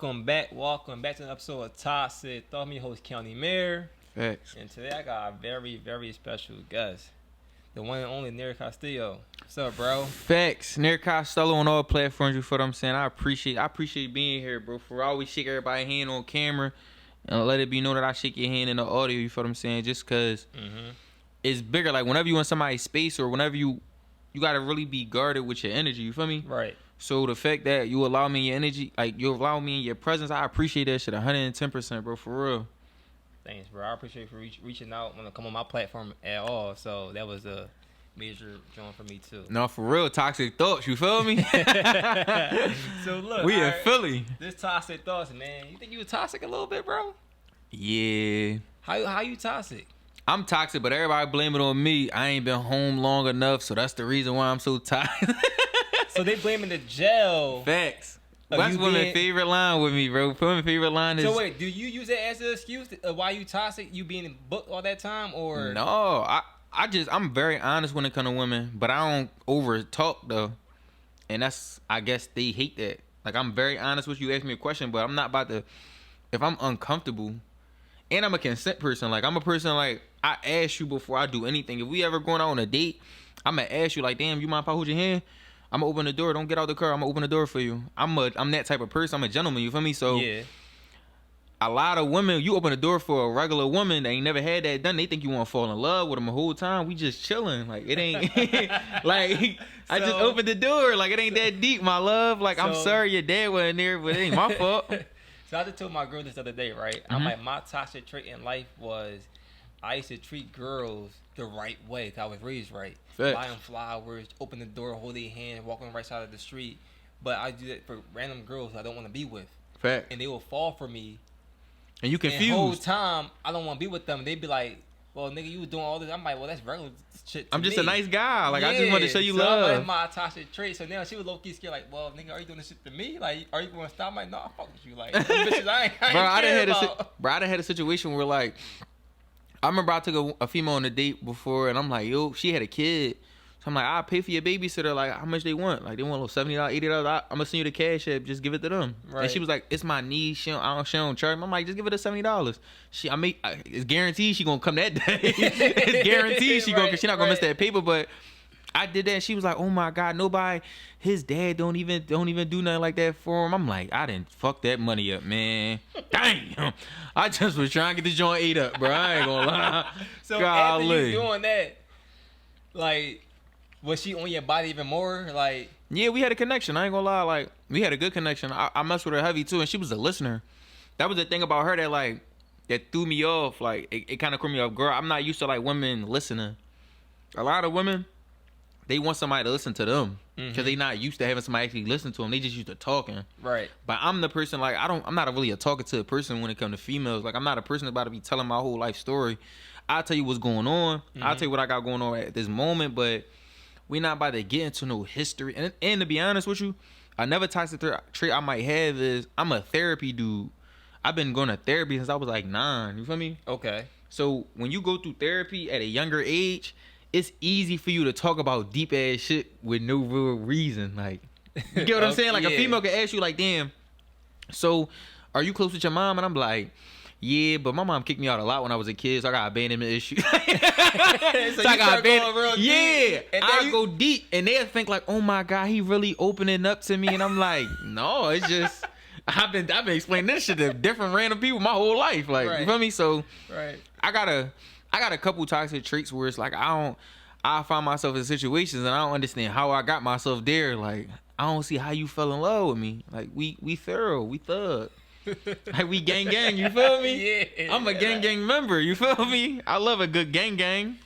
Welcome back to an episode of Toxic Thought. Me host County Mayor. Facts. And today I got a very, very special guest. The one and only Neri Costello. What's up, bro? Facts. Near Costello on all platforms, you feel what I'm saying? I appreciate being here, bro. For I always shake everybody's hand on camera and let it be known that I shake your hand in the audio, you feel what I'm saying? Just cause it's bigger. Like whenever you in somebody's space or whenever you gotta really be guarded with your energy, you feel me? Right. So the fact that you allow me your energy, like you allow me in your presence, I appreciate that shit 110%, bro, for real. Thanks, bro. I appreciate you for reaching out when to come on my platform at all. So that was a major joint for me too. No, for real, Toxic Thoughts, you feel me? So look, we in Philly. This Toxic Thoughts, man. You think you toxic a little bit, bro? Yeah. How you toxic? I'm toxic, but everybody blame it on me. I ain't been home long enough, so that's the reason why I'm so tired. So they blaming the jail. Facts. That's women's favorite line with me, bro. Women's favorite line is... So wait, do you use that as an excuse why you toxic? You being booked all that time, or... No, I'm very honest when it comes to women, but I don't over talk though. And that's, I guess they hate that. Like, I'm very honest with you. Ask me a question, but I'm not about to... If I'm uncomfortable, and I'm a consent person, like, I'm a person, like, I ask you before I do anything. If we ever going out on a date, I'm going to ask you, like, damn, you mind if I hold your hand? I'm going to open the door. Don't get out the car. I'm going to open the door for you. I'm that type of person. I'm a gentleman. You feel me? So, yeah. A lot of women, you open the door for a regular woman that ain't never had that done. They think you want to fall in love with them the whole time. We just chilling. Like, it ain't, like, I just opened the door. Like, it ain't that deep, my love. Like, I'm sorry your dad wasn't there, but it ain't my fault. So I just told my girl this other day, right? I'm like, my toxic trait in life was I used to treat girls the right way because I was raised right. Facts. Buy them flowers, open the door, hold their hand, walk on the right side of the street. But I do that for random girls I don't want to be with. Facts. And they will fall for me. And you confused. And the whole time, I don't want to be with them. They be like, well, nigga, you was doing all this. I'm like, well, that's regular shit to I'm just me. a nice guy. Like, I just want to show you so love. I'm like, my toxic trait. So now she was low-key scared, like, well, nigga, are you doing this shit to me? Like, are you going to stop? I'm like, no, I fuck with you. Like, them bitches, I ain't I done had a situation where, like, I remember I took a female on a date before, and I'm like, yo, she had a kid. So I'm like, I'll pay for your babysitter. Like, how much they want? Like, they want a little $70, $80. I'm going to send you the cash app. Just give it to them. Right. And she was like, it's my niece. She don't charge me. I'm like, just give it the $70. It's guaranteed she going to come that day. It's guaranteed she going to, she not going to miss that paper. But I did that, and she was like, oh, my God, nobody, his dad don't even do nothing like that for him. I'm like, I didn't fuck that money up, man. Damn. I just was trying to get the joint ate up, bro. I ain't going to lie. So after you doing that, like... Was she on your body even more? Like, yeah, we had a connection. I ain't gonna lie. Like, we had a good connection. I messed with her heavy too, and she was a listener. That was the thing about her that threw me off. Like, it kind of threw me off. Girl, I'm not used to like women listening. A lot of women, they want somebody to listen to them because they not used to having somebody actually listen to them. They just used to talking. Right. But I'm the person like I'm not really a talkative person when it comes to females. Like, I'm not a person about to be telling my whole life story. I'll tell you what's going on. I'll tell you what I got going on at this moment, but we not about to get into no history. And to be honest with you, another toxic trait I might have is I'm a therapy dude. I've been going to therapy since I was like 9. You feel me? Okay. So when you go through therapy at a younger age, it's easy for you to talk about deep ass shit with no real reason. Like, you get what I'm saying? Like, a female can ask you like, damn, so are you close with your mom? And I'm like, yeah, but my mom kicked me out a lot when I was a kid, so I got abandonment issues. So I got abandonment. Yeah, and I go deep, and they'll think like, "Oh my God, he really opening up to me," and I'm like, "No, it's just I've been explaining this shit to different random people my whole life." Like, you feel me? So, I got a couple toxic traits where it's like I find myself in situations and I don't understand how I got myself there. Like, I don't see how you fell in love with me. Like, we thorough, we thug. Like, we gang, you feel me? Yeah. I'm a gang member, you feel me? I love a good gang.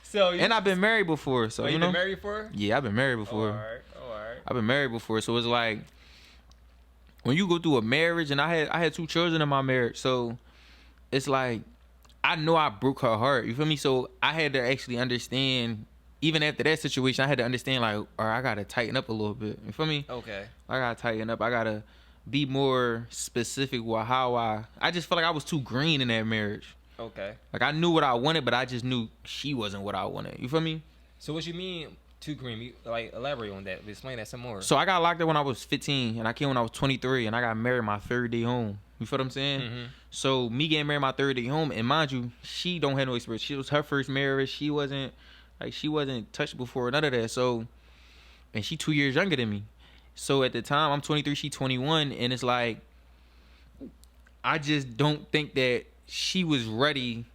So, and I've been married before, so you know. Been married before? Yeah, I've been married before. All right. I've been married before, so it's like when you go through a marriage, and I had 2 children in my marriage, so it's like I know I broke her heart, you feel me? So I had to actually understand. Even after that situation, I had to understand, like, all right, I gotta tighten up a little bit, you feel me? Okay. I gotta tighten up. I gotta be more specific with how I just felt like I was too green in that marriage. Okay. Like, I knew what I wanted, but I just knew she wasn't what I wanted. You feel me? So what you mean too green. Like, elaborate on that. Explain that some more. So I got locked up when I was 15, and I came when I was 23, and I got married my third day home. You feel what I'm saying? Mm-hmm. So me getting married my third day home, and mind you, she don't have no experience. She was her first marriage. She wasn't touched before, none of that. So, and she 2 years younger than me. So at the time, I'm 23, she 21, and it's like, I just don't think that she was ready,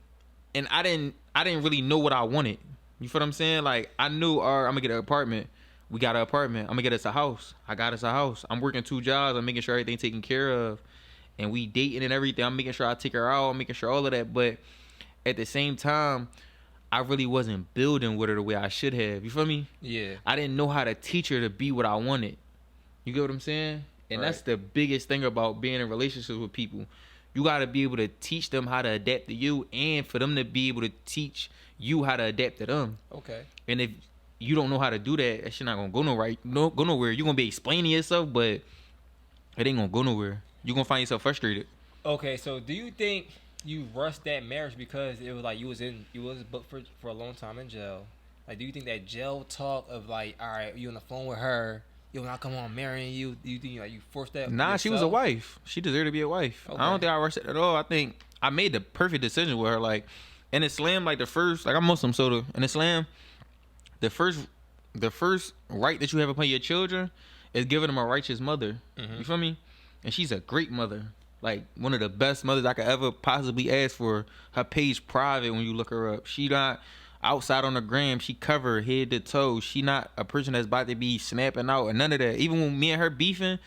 and I didn't really know what I wanted. You feel what I'm saying? Like, I knew, I'm gonna get an apartment. We got an apartment. I'm gonna get us a house. I got us a house. I'm working 2 jobs. I'm making sure everything's taken care of. And we dating and everything. I'm making sure I take her out. I'm making sure all of that. But at the same time, I really wasn't building with her the way I should have. You feel me? Yeah. I didn't know how to teach her to be what I wanted. You get what I'm saying? And that's the biggest thing about being in relationships with people. You got to be able to teach them how to adapt to you, and for them to be able to teach you how to adapt to them. Okay. And if you don't know how to do that, that shit not going to go nowhere. You're going to be explaining yourself, but it ain't going to go nowhere. You're going to find yourself frustrated. Okay, so do you think you rushed that marriage because it was like you was booked for a long time in jail? Like, do you think that jail talk of like, all right, you on the phone with her, yo, when I come on marrying you, do you think like you forced that? Nah, yourself? She was a wife. She deserved to be a wife. Okay. I don't think I rushed it at all. I think I made the perfect decision with her. Like, in Islam, like I'm Muslim, so in Islam, the first right that you have upon your children is giving them a righteous mother. Mm-hmm. You feel me? And she's a great mother. Like, one of the best mothers I could ever possibly ask for. Her page private when you look her up. She not outside on the gram. She covered head to toe. She not a person that's about to be snapping out or none of that. Even when me and her beefing,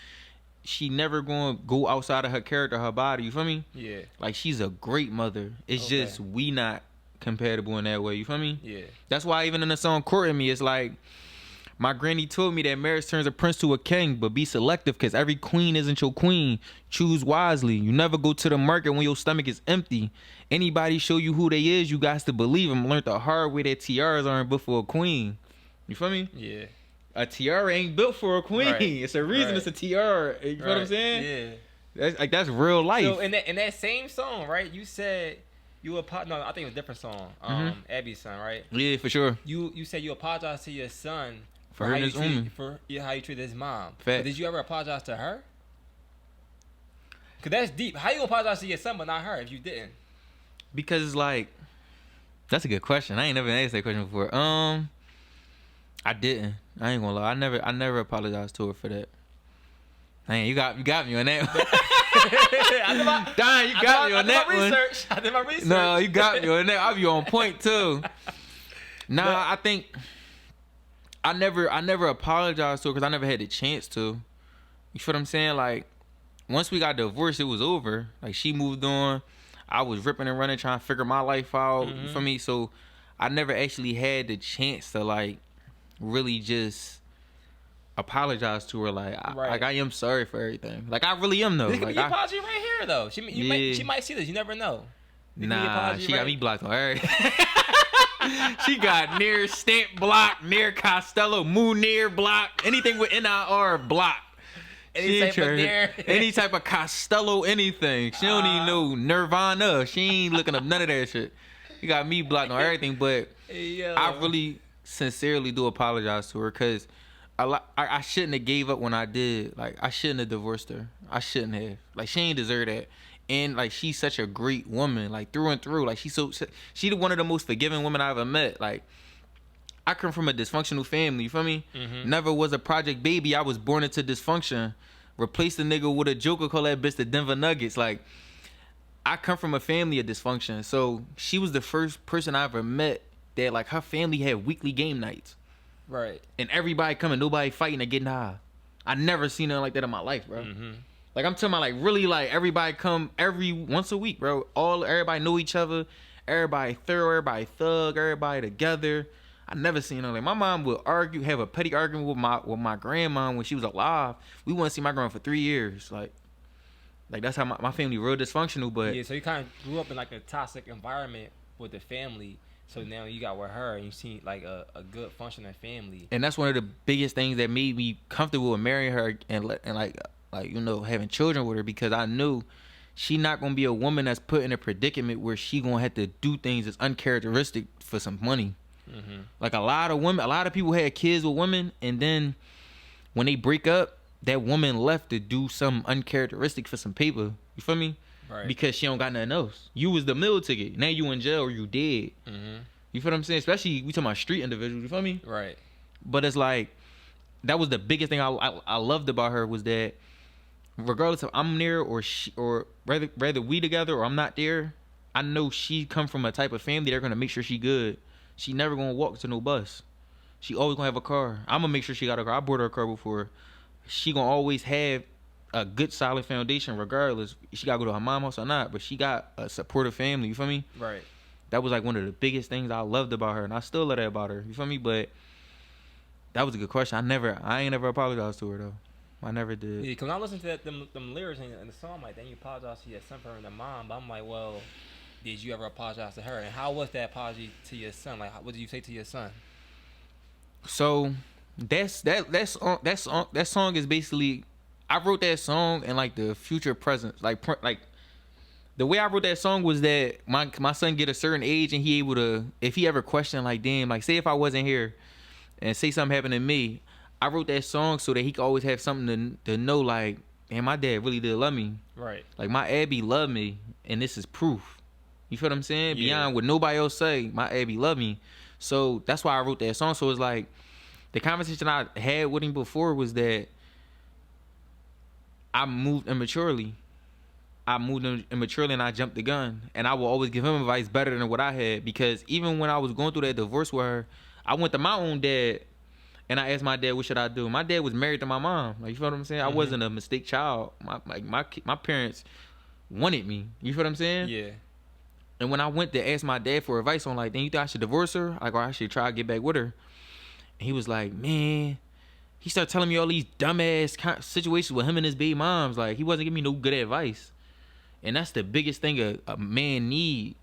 she never going to go outside of her character, her body. You feel me? Yeah. Like, she's a great mother. It's just we not compatible in that way. You feel me? Yeah. That's why even in the song Courting Me, it's like, my granny told me that marriage turns a prince to a king, but be selective because every queen isn't your queen. Choose wisely. You never go to the market when your stomach is empty. Anybody show you who they is, you got to believe them. Learned the hard way that tiaras aren't built for a queen. You feel me? Yeah. A tiara ain't built for a queen. Right. It's a reason it's a tiara. You feel what I'm saying? Yeah. That's real life. So in that same song, right? You said you no, I think it was a different song. Abby's son, right? Yeah, for sure. You said you apologized to your son for how you treated his mom. But did you ever apologize to her? Cause that's deep. How you apologize to your son but not her if you didn't? Because it's like, that's a good question. I ain't never asked that question before. I didn't. I ain't gonna lie. I never apologized to her for that. Dang, you got me on that one. I did my research. No, you got me on that. I'll be on point too. Nah, I think I never apologized to her because I never had the chance to. You feel what I'm saying? Like, once we got divorced, it was over. Like, she moved on. I was ripping and running, trying to figure my life out. Mm-hmm. You feel me? So I never actually had the chance to, like, really just apologize to her. Like, I am sorry for everything. Like, I really am, though. This could like, be your apology right here, though. She might see this. You never know. Nah, she got me blocked on everything. She got near stamp block, near Costello, Munir block, anything with NIR block. Any type of Costello, anything. She don't even know Nirvana. She ain't looking up none of that shit. You got me blocked on everything, but I really sincerely do apologize to her because I shouldn't have gave up when I did. Like, I shouldn't have divorced her. I shouldn't have. Like, she ain't deserve that. And, like, she's such a great woman, like, through and through. Like, she's one of the most forgiving women I ever met. Like, I come from a dysfunctional family, you feel me? Mm-hmm. Never was a project baby. I was born into dysfunction. Replaced the nigga with a joker, call that bitch the Denver Nuggets. Like, I come from a family of dysfunction. So, she was the first person I ever met that, like, her family had weekly game nights. Right. And everybody coming, nobody fighting or getting high. I never seen nothing like that in my life, bro. Mm-hmm. Like, I'm talking about, like, really, like, everybody come once a week, bro. Everybody know each other. Everybody thorough. Everybody thug. Everybody together. I never seen nothing. Like, my mom would have a petty argument with my grandma when she was alive. We wouldn't see my grandma for 3 years. Like that's how my family real dysfunctional. But yeah, so you kind of grew up in, like, a toxic environment with the family. So now you got with her and you see, like, a good functioning family. And that's one of the biggest things that made me comfortable with marrying her and like you know, having children with her, because I knew she not gonna be a woman that's put in a predicament where she gonna have to do things that's uncharacteristic for some money. Like a lot of people had kids with women, and then when they break up, that woman left to do something uncharacteristic for some paper. You feel me? Right. Because she don't got nothing else. You was the meal ticket. Now you in jail or you dead. You feel what I'm saying? Especially we talking about street individuals. You feel me? Right. But it's like that was the biggest thing I loved about her was that regardless if I'm there or she or rather we together or I'm not there, I know she come from a type of family they're gonna make sure she good. She never gonna walk to no bus. She always gonna have a car. I'm gonna make sure she got a car. I bought her a car before. She gonna always have a good solid foundation regardless. She gotta go to her mom's house or not, but she got a supportive family. You feel me? Right. That was like one of the biggest things I loved about her, and I still love that about her. You feel me? But that was a good question. I ain't never apologized to her though. I never did. Yeah, cause when I listen to them lyrics in the song, like, then you apologize to your son for hurting their mom. But I'm like, well, did you ever apologize to her? And how was that apology to your son? Like, what did you say to your son? So that song is basically I wrote that song in like the future present, like the way I wrote that song was that my son get a certain age and he able to, if he ever question like, damn, like say if I wasn't here and say something happened to me, I wrote that song so that he could always have something to know, like, man, my dad really did love me. Right. Like my Abby loved me, and this is proof. You feel what I'm saying? Yeah. Beyond what nobody else say, my Abby loved me. So that's why I wrote that song. So it's like the conversation I had with him before was that I moved immaturely. And I jumped the gun. And I will always give him advice better than what I had. Because even when I was going through that divorce with her, I went to my own dad and I asked my dad, what should I do? My dad was married to my mom. Like, you feel what I'm saying? I wasn't a mistake child. My parents wanted me. You feel what I'm saying? Yeah. And when I went to ask my dad for advice on like, then you think I should divorce her? Like, or I should try to get back with her? And he was like, man, he started telling me all these dumbass situations with him and his baby moms. Like, he wasn't giving me no good advice. And that's the biggest thing a man need.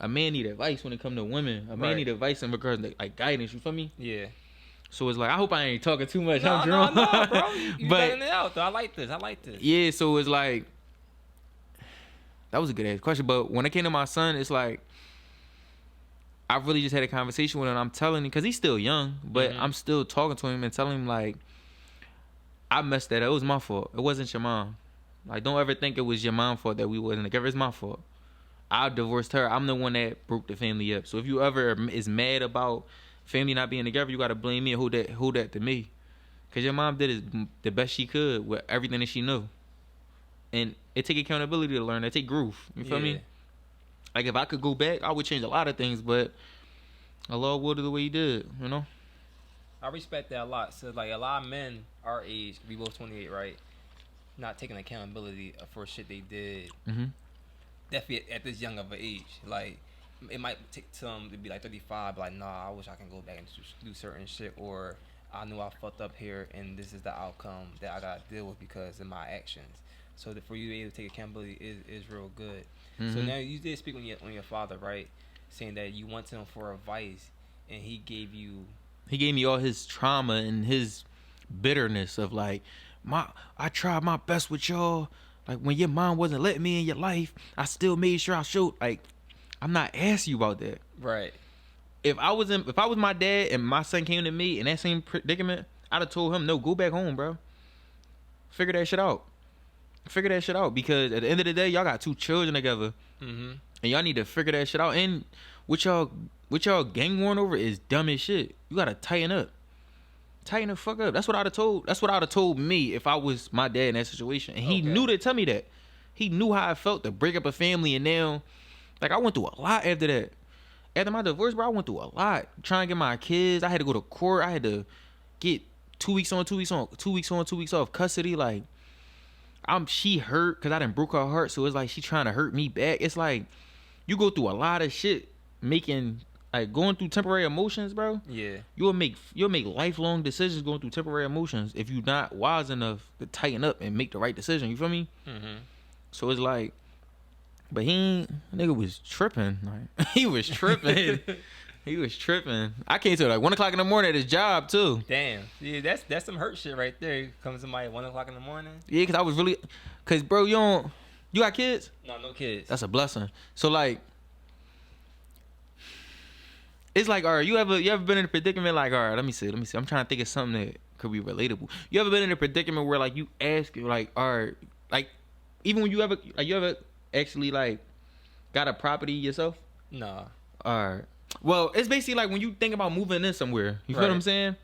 A man need advice when it comes to women. A man need advice in regards to like guidance. You feel me? Yeah. So it's like, I hope I ain't talking too much. No, I'm drunk. no, bro. You But letting it out, though. I like this. yeah, so it's like, that was a good ass question. But when it came to my son, it's like, I really just had a conversation with him. I'm telling him, because he's still young, but I'm still talking to him and telling him, like, I messed that up. It was my fault. It wasn't your mom. Like, don't ever think it was your mom's fault that we wasn't together. It's my fault. I divorced her. I'm the one that broke the family up. So if you ever is mad about family not being together, you got to blame me and hold that to me. Because your mom did the best she could with everything that she knew. And it take accountability to learn. It take growth. You feel me? Like, if I could go back, I would change a lot of things, but Allah would do the way he did, you know? I respect that a lot. So, like, a lot of men our age, we both 28, right? Not taking accountability for shit they did. Definitely at this young of an age. Like, it might take some to be like 35, like, nah, I wish I can go back and do certain shit, or I knew I fucked up here, and this is the outcome that I gotta deal with because of my actions. So for you to be able to take accountability is real good. So now you did speak on your father, right? Saying that you went to him for advice, and he gave me all his trauma and his bitterness of like, I tried my best with y'all. Like, when your mom wasn't letting me in your life, I still made sure I showed. Like, I'm not asking you about that. Right. If I was my dad and my son came to me in that same predicament, I'd have told him, no, go back home, bro. Figure that shit out. Because at the end of the day, y'all got 2 children together, and y'all need to figure that shit out. And what y'all gang warring over is dumb as shit. You gotta tighten up. Tighten the fuck up. That's what I'd have told me if I was my dad in that situation. And he knew to tell me that. He knew how I felt to break up a family, and now, like, I went through a lot after that. After my divorce, bro, I went through a lot. Trying to get my kids. I had to go to court. I had to get 2 weeks on, 2 weeks on, 2 weeks on, 2 weeks off custody. Like, she hurt because I done broke her heart. So it's like she trying to hurt me back. It's like you go through a lot of shit going through temporary emotions, bro. Yeah. You'll make lifelong decisions going through temporary emotions if you're not wise enough to tighten up and make the right decision. You feel me? So it's like, but nigga was tripping. Like, he was tripping. He was tripping. I came to like 1 o'clock in the morning at his job too. Damn. Yeah, that's some hurt shit right there. Comes somebody at 1 o'clock in the morning. Yeah, cause bro, you got kids? No kids. That's a blessing. So like, it's like, all right, you ever been in a predicament like, all right, let me see. I'm trying to think of something that could be relatable. You ever been in a predicament where like you ask like, all right, like even when you ever actually like got a property yourself? Nah. All right. Well, it's basically like when you think about moving in somewhere. You feel what I'm saying?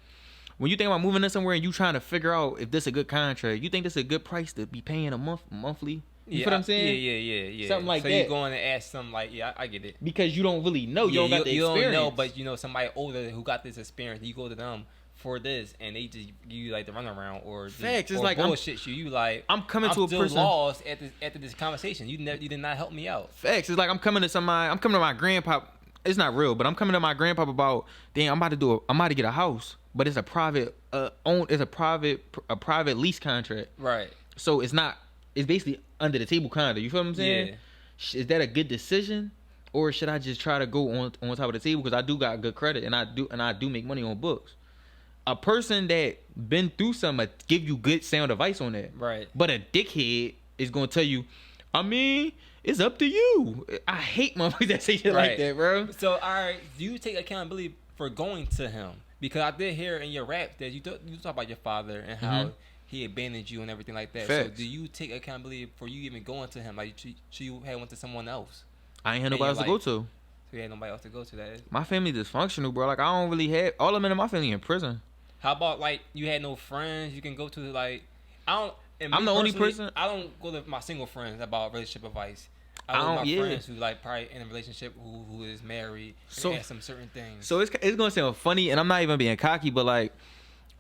When you think about moving in somewhere and you trying to figure out if this a good contract, you think this a good price to be paying monthly? You feel what I'm saying? Yeah. Something like so that. So you going to ask something like, yeah, I get it. Because you don't really know. You don't got the experience. You don't know, but you know somebody older who got this experience. You go to them for this, and they just give you like the runaround or just, facts. It's or like bullshit you. You like I'm coming to a still person lost after this conversation. You did not help me out. Facts. It's like I'm coming to my grandpa. It's not real, but I'm coming to my grandpa about, damn, I'm about to get a house, but it's a private a private lease contract. Right. So it's basically under the table kind of. You feel what I'm saying? Yeah. Is that a good decision, or should I just try to go on top of the table because I do got good credit and I do make money on books? A person that been through something give you good sound advice on that. Right. But a dickhead is gonna tell you, I mean, it's up to you. I hate motherfuckers that say shit like that, bro. So, all right, do you take accountability for going to him? Because I did hear in your rap that you talk about your father and how he abandoned you and everything like that. Facts. So, do you take accountability for you even going to him? Like, you had went to someone else. I ain't had nobody else to go to. So you had nobody else to go to. That is. My family dysfunctional, bro. Like I don't really have all of them in my family in prison. How about like you had no friends you can go to? Like I don't. I'm the only person. I don't go to my single friends about relationship advice. I go to my friends who like probably in a relationship who is married and ask some certain things. So it's gonna sound funny, and I'm not even being cocky, but like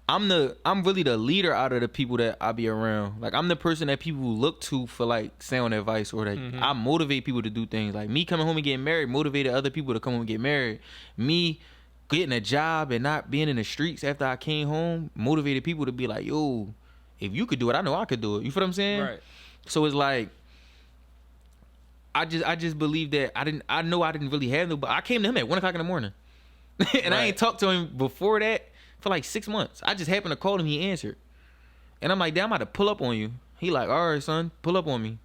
I'm really the leader out of the people that I be around. Like I'm the person that people look to for like sound advice, or that I motivate people to do things. Like me coming home and getting married motivated other people to come home and get married. Me getting a job and not being in the streets after I came home motivated people to be like, yo, if you could do it, I know I could do it. You feel what I'm saying? Right. So it's like I just believe that I know I didn't really have no, but I came to him at 1 o'clock in the morning. And I ain't talked to him before that for like 6 months. I just happened to call him, he answered. And I'm like, damn, I'm about to pull up on you. He like, all right, son, pull up on me.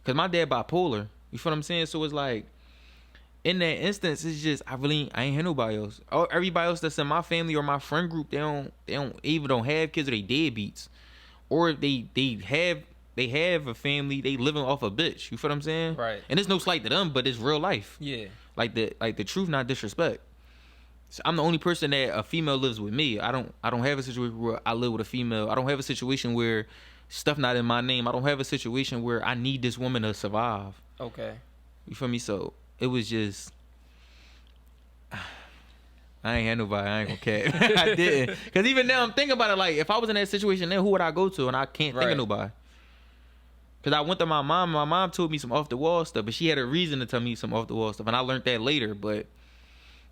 Cause my dad bipolar. You feel what I'm saying? So it's like, in that instance, it's just I ain't had nobody else. Everybody else that's in my family or my friend group, they don't have kids or they deadbeats. Or if they have a family, they living off a bitch. You feel what I'm saying? Right. And there's no slight to them, but it's real life. Yeah. Like the truth, not disrespect. So I'm the only person that a female lives with me. I don't have a situation where I live with a female. I don't have a situation where stuff not in my name. I don't have a situation where I need this woman to survive. Okay. You feel me? So it was just I ain't had nobody. I ain't gonna care. I didn't. Cause even now I'm thinking about it. Like if I was in that situation, then who would I go to? And I can't think of nobody. Cause I went to my mom. My mom told me some off the wall stuff, but she had a reason to tell me some off the wall stuff, and I learned that later. But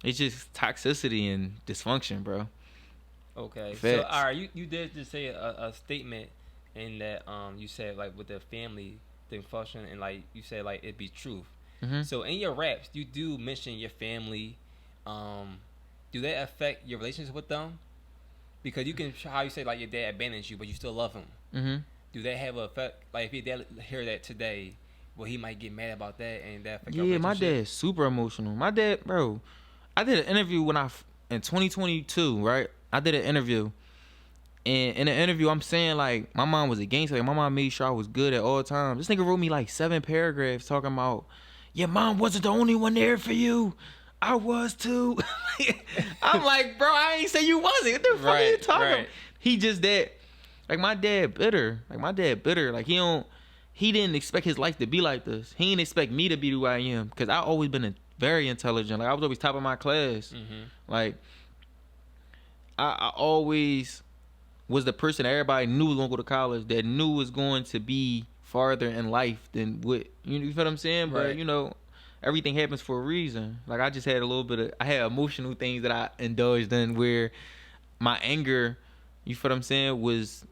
it's just toxicity and dysfunction, bro. Okay. Facts. So all right, you did just say a statement in that you said like with the family dysfunction and like you said like it be truth. Mm-hmm. So in your raps, you do mention your family. Do that affect your relationship with them? Because you can how you say like your dad abandons you, but you still love him. Mm-hmm. Do that have an effect? Like if your dad hear that today, well, he might get mad about that, and that affect your relationship? My dad's super emotional. My dad, bro. I did an interview in 2022, right? I did an interview, and in the interview, I'm saying like my mom was a gangster. Like, my mom made sure I was good at all times. This nigga wrote me like 7 paragraphs talking about your mom wasn't the only one there for you. I was too. I'm like, bro, I ain't say you wasn't. What the fuck are you talking about? He just that. Like my dad bitter. Like he didn't expect his life to be like this. He didn't expect me to be who I am. Cause I always been very intelligent. Like I was always top of my class. Mm-hmm. Like I always was the person that everybody knew was gonna go to college, that knew was going to be farther in life than what you feel what I'm saying? Right. But everything happens for a reason. Like I just had I had emotional things that I indulged in where my anger, you feel what I'm saying, was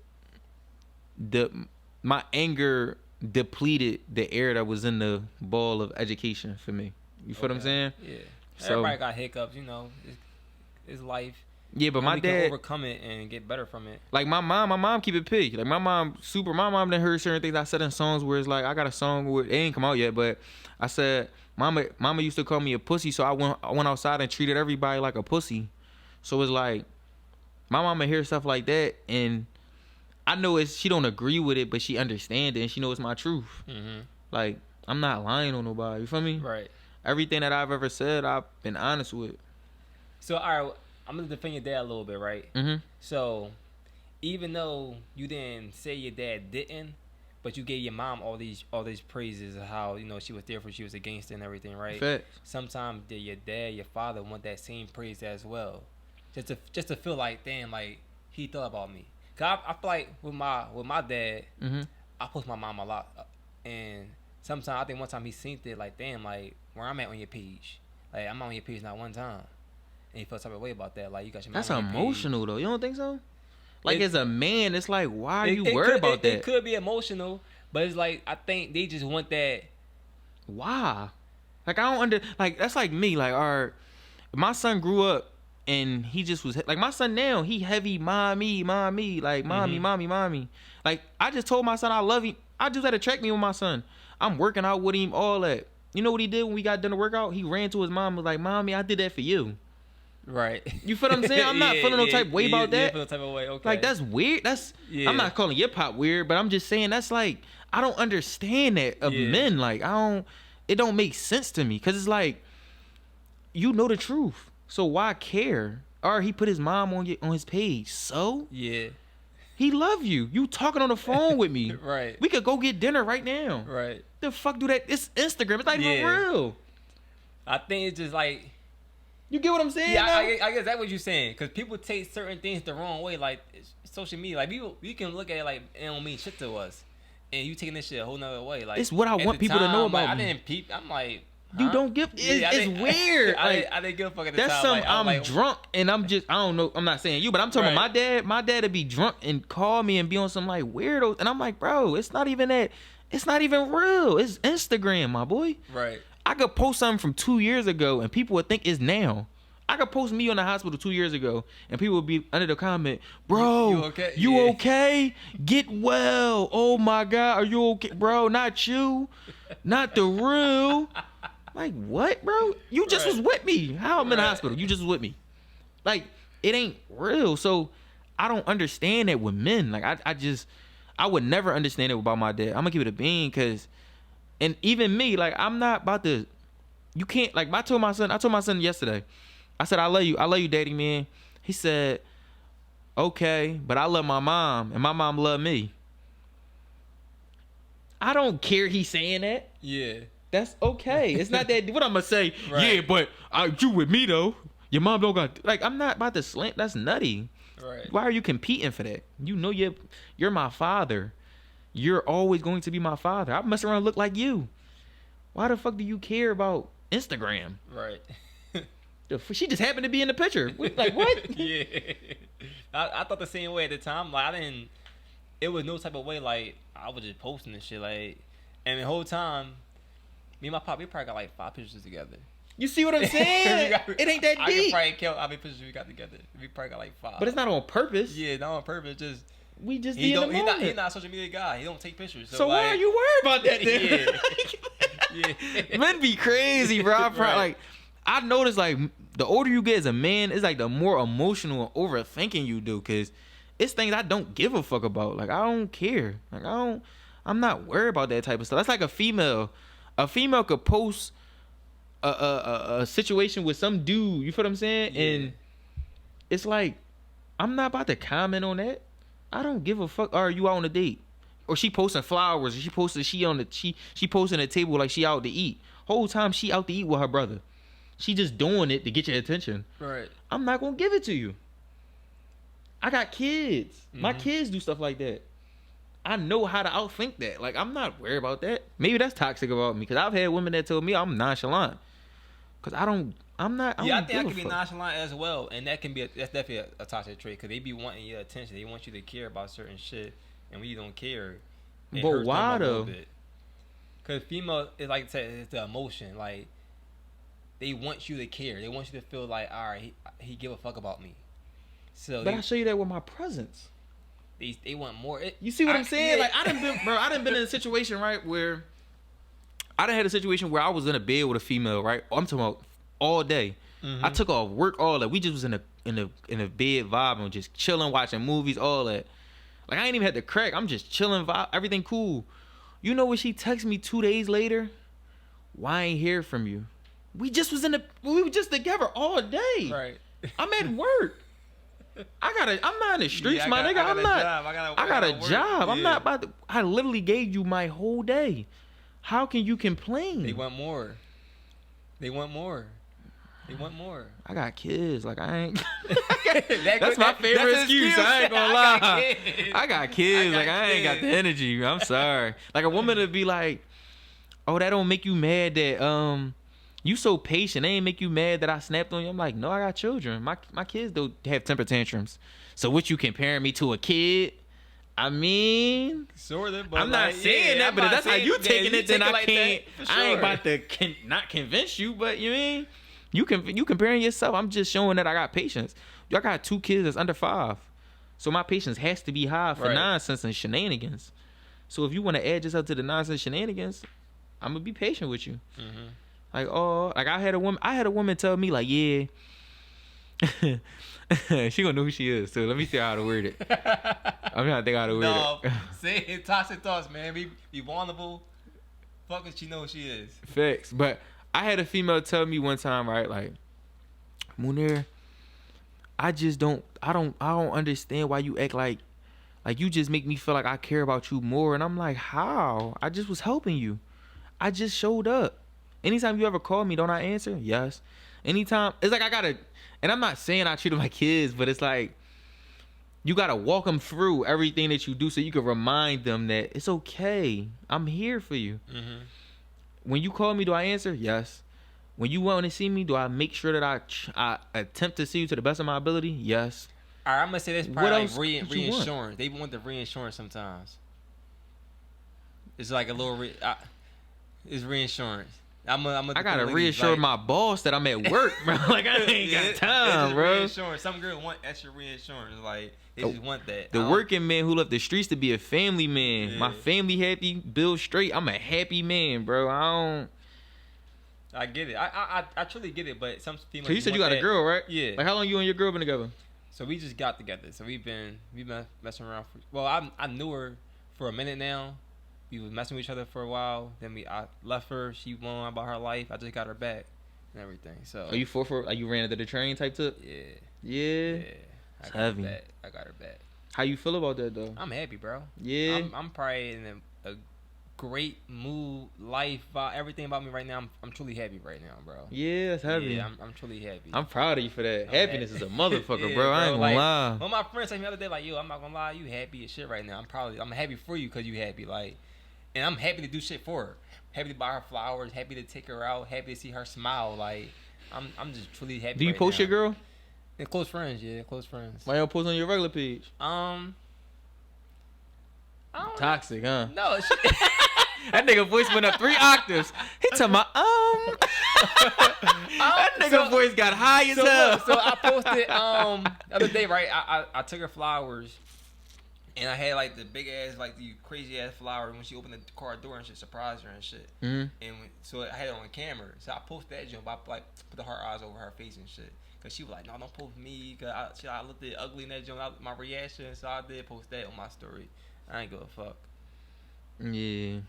my anger depleted the air that was in the ball of education for me. You feel what I'm saying? Yeah. So, everybody got hiccups, it's life. Yeah, but my dad can overcome it and get better from it. Like my mom keep it pig. Like my mom done heard certain things I said in songs where it's like I got a song where it ain't come out yet, but I said Mama used to call me a pussy, so I went outside and treated everybody like a pussy. So it's like my mama hears stuff like that, and I know she don't agree with it, but she understands it, and she knows it's my truth. Mm-hmm. Like, I'm not lying on nobody. You feel me? Right. Everything that I've ever said, I've been honest with. So, all right, I'm gonna defend your dad a little bit, right? Mm-hmm. So, even though you didn't say your dad didn't, but you gave your mom all these praises of how, you know, she was there for, she was a gangster and everything, right? Facts. Sometimes did your dad, your father want that same praise as well, just to feel like, damn, like he thought about me. Cause I feel like with my dad, Mm-hmm. I post my mom a lot, and sometimes I think one time he seen it like, damn, like where I'm at on your page, like I'm on your page not one time, and he felt type of way about that. Like, you got your mom That's on your emotional page. though. You don't think so? Like, as a man, it's like, why are you worried about that? It could be emotional, but it's like, I think they just want that. Why? Like, I don't like, that's like me. Like, my son grew up and he just was like, my son now, he heavy mommy, like mommy. Like, I just told my son I love him. I just had to check me with my son. I'm working out with him, all that. You know what he did when we got done to work out? He ran to his mom and was like, mommy, I did that for you. Right. You feel what I'm saying? I'm not feeling no type of way about that. Feel no type of way. Okay. Like, that's weird. I'm not calling your pop weird, but I'm just saying that's like, I don't understand that of men. Like, it don't make sense to me. Cause it's like, you know the truth. So why care? Or he put his mom on his page. So? Yeah. He love you. You talking on the phone with me. Right. We could go get dinner right now. Right. The fuck do that? It's Instagram. It's not even real. I think it's just like, you get what I'm saying? Yeah, I guess that's what you're saying. Because people take certain things the wrong way. Like, social media. Like, we can look at it like it don't mean shit to us. And you taking this shit a whole nother way. Like, it's what I want people to know about like, me. I didn't peep. I'm like, you don't give. It's weird. I didn't give a fuck at the that's time. something. Like, I'm like, drunk and I'm just. I don't know. I'm not saying you, but I'm talking about my dad. My dad would be drunk and call me and be on some like weirdos, and I'm like, bro, it's not even that. It's not even real. It's Instagram, my boy. Right. I could post something from 2 years ago and people would think it's now. I could post me on the hospital 2 years ago and people would be under the comment, bro, you okay? You okay? Get well. Oh my God, are you okay? Bro, not you. Not the real. Like, what, bro? You just was with me. How I'm in the hospital? You just was with me. Like, it ain't real. So I don't understand that with men. Like, I would never understand it about my dad. I'm gonna give it a bean because, and even me, like, I'm not about to, you can't, like, I told my son yesterday, I said, I love you, daddy, man. He said, okay, but I love my mom, and my mom love me. I don't care he's saying that. Yeah. That's okay. It's not that, what I'm gonna say, yeah, but you with me, though. Your mom don't got, like, I'm not about to slant, that's nutty. Right. Why are you competing for that? You know you're my father. You're always going to be my father. I mess around and look like you. Why the fuck do you care about Instagram? Right. She just happened to be in the picture. Like, what? Yeah. I thought the same way at the time. Like, it was no type of way, like, I was just posting this shit, like, and the whole time, me and my pop, we probably got like 5 pictures together. You see what I'm saying? It ain't that deep. I can probably count how many pictures we got together. We probably got like 5. But it's not on purpose. Yeah, not on purpose. Just we just he's not a social media guy. He don't take pictures. So like, why are you worried about that then? Yeah. Men be crazy, bro. Like, I noticed, like, the older you get as a man, it's like the more emotional and overthinking you do, because it's things I don't give a fuck about. Like, I don't care. Like, I'm not worried about that type of stuff. That's like a female. A female could post a situation with some dude, you feel what I'm saying? Yeah. And it's like, I'm not about to comment on that. I don't give a fuck. Are you out on a date? Or she posting flowers, or she posting a table like she out to eat. Whole time she out to eat with her brother. She just doing it to get your attention. Right. I'm not gonna give it to you. I got kids. My kids do stuff like that. I know how to outthink that. Like, I'm not worried about that. Maybe that's toxic about me, because I've had women that told me I'm nonchalant. Because I'm not. I think I can be nonchalant as well, and that's definitely a toxic trait, because they be wanting your attention. They want you to care about certain shit, and when you don't care, it but why though? Because female, it's like I said, it's the emotion. Like, they want you to care. They want you to feel like, all right, he give a fuck about me. So, but I show you that with my presence. They want more. You see what I'm saying? Yeah. Like, I done been in a situation, right, where I done had a situation where I was in a bed with a female, right? I'm talking about all day. I took off work, all that. We just was in a bed vibing, just chilling, watching movies, all that. Like I ain't even had to crack. I'm just chilling, vibe, everything cool. You know when she texted me 2 days later? Why I ain't hear from you? We were just together all day. Right. I'm at work. I'm not in the streets, my nigga. I got a job. I'm not about to. I literally gave you my whole day. How can you complain? They want more. They want more. I got kids. Like I ain't. That's my favorite excuse. I ain't gonna lie. I got kids. Like I ain't got the energy. I'm sorry. Like a woman would be like, "Oh, that don't make you mad that you so patient. They ain't make you mad that I snapped on you." I'm like, "No, I got children. My kids don't have temper tantrums. So what you comparing me to a kid?" I mean, sort of, but I'm not saying that, but if that's how you taking it, then I can't. I ain't about to not convince you, but you mean you comparing yourself. I'm just showing that I got patience. Y'all got 2 kids that's under 5, so my patience has to be high for nonsense and shenanigans. So if you want to add yourself to the nonsense shenanigans, I'm gonna be patient with you. Like I had a woman tell me like, yeah. She gonna know who she is, so let me see how to word it. I'm trying to think how to word it. Say it, toxic thoughts, man. Be vulnerable. Fuck it, she know who she is. Facts. But I had a female tell me one time, right, like, Munir, I don't understand why you act like you just make me feel like I care about you more. And I'm like, how? I just was helping you. I just showed up. Anytime you ever call me, don't I answer? Yes. Anytime, it's like I gotta. And I'm not saying I treat them like kids, but it's like you gotta walk them through everything that you do so you can remind them that it's okay. I'm here for you. When you call me, do I answer? Yes. When you want to see me, do I make sure that I attempt to see you to the best of my ability? Yes. All right, I'm gonna say this probably like reinsurance. They want the reinsurance sometimes. It's like a little. It's reinsurance. I gotta reassure my boss that I'm at work, bro. Like I ain't got time, bro. Reinsurance. Some girls want extra reinsurance. Like they just want that. The working man who left the streets to be a family man. Yeah. My family happy, bill straight. I'm a happy man, bro. I get it. I truly get it. But some females. So you said you got a girl, right? Yeah. Like how long you and your girl been together? So we just got together. So we've been messing around I knew her for a minute now. We was messing with each other for a while. Then I left her. She went on about her life. I just got her back and everything. So are you are you ran into the train type tip? Yeah. I got her back. How you feel about that though? I'm happy, bro. Yeah. I'm probably in a great mood, life, everything about me right now. I'm truly happy right now, bro. Yeah, that's heavy. Yeah, I'm truly happy. I'm proud of you for that. Happiness is a motherfucker, bro. I ain't gonna lie. One of my friends said me the other day, like, yo, I'm not gonna lie, you happy as shit right now. I'm happy for you because you happy, like. And I'm happy to do shit for her. Happy to buy her flowers. Happy to take her out. Happy to see her smile. Like, I'm just truly happy. Do you post your girl? And close friends, yeah, close friends. Why you don't post on your regular page? Toxic, huh? No, that nigga voice went up 3 octaves. He talking about that nigga voice got high as hell. So I posted the other day, right? I took her flowers. And I had like the big ass, like the crazy ass flower. When she opened the car door and shit, surprised her and shit. And so I had it on camera. So I posted that joke. I like put the heart eyes over her face and shit. Cause she was like, "No, don't post me." Cause I looked at ugly in that joke. My reaction. So I did post that on my story. I ain't give a fuck. Yeah,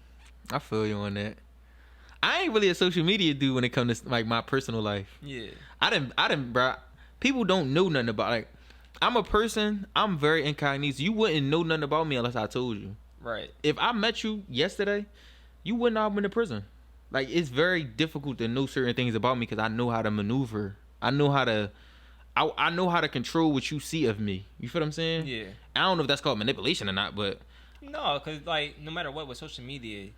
I feel you on that. I ain't really a social media dude when it comes to like my personal life. Yeah, I didn't, bro. People don't know nothing about like. I'm a person, I'm very incognito. You wouldn't know nothing about me unless I told you. Right. If I met you yesterday, you wouldn't have been in prison. Like, it's very difficult to know certain things about me because I know how to maneuver. I know how to control what you see of me. You feel what I'm saying? Yeah. I don't know if that's called manipulation or not, but... No, because, like, no matter what with social media,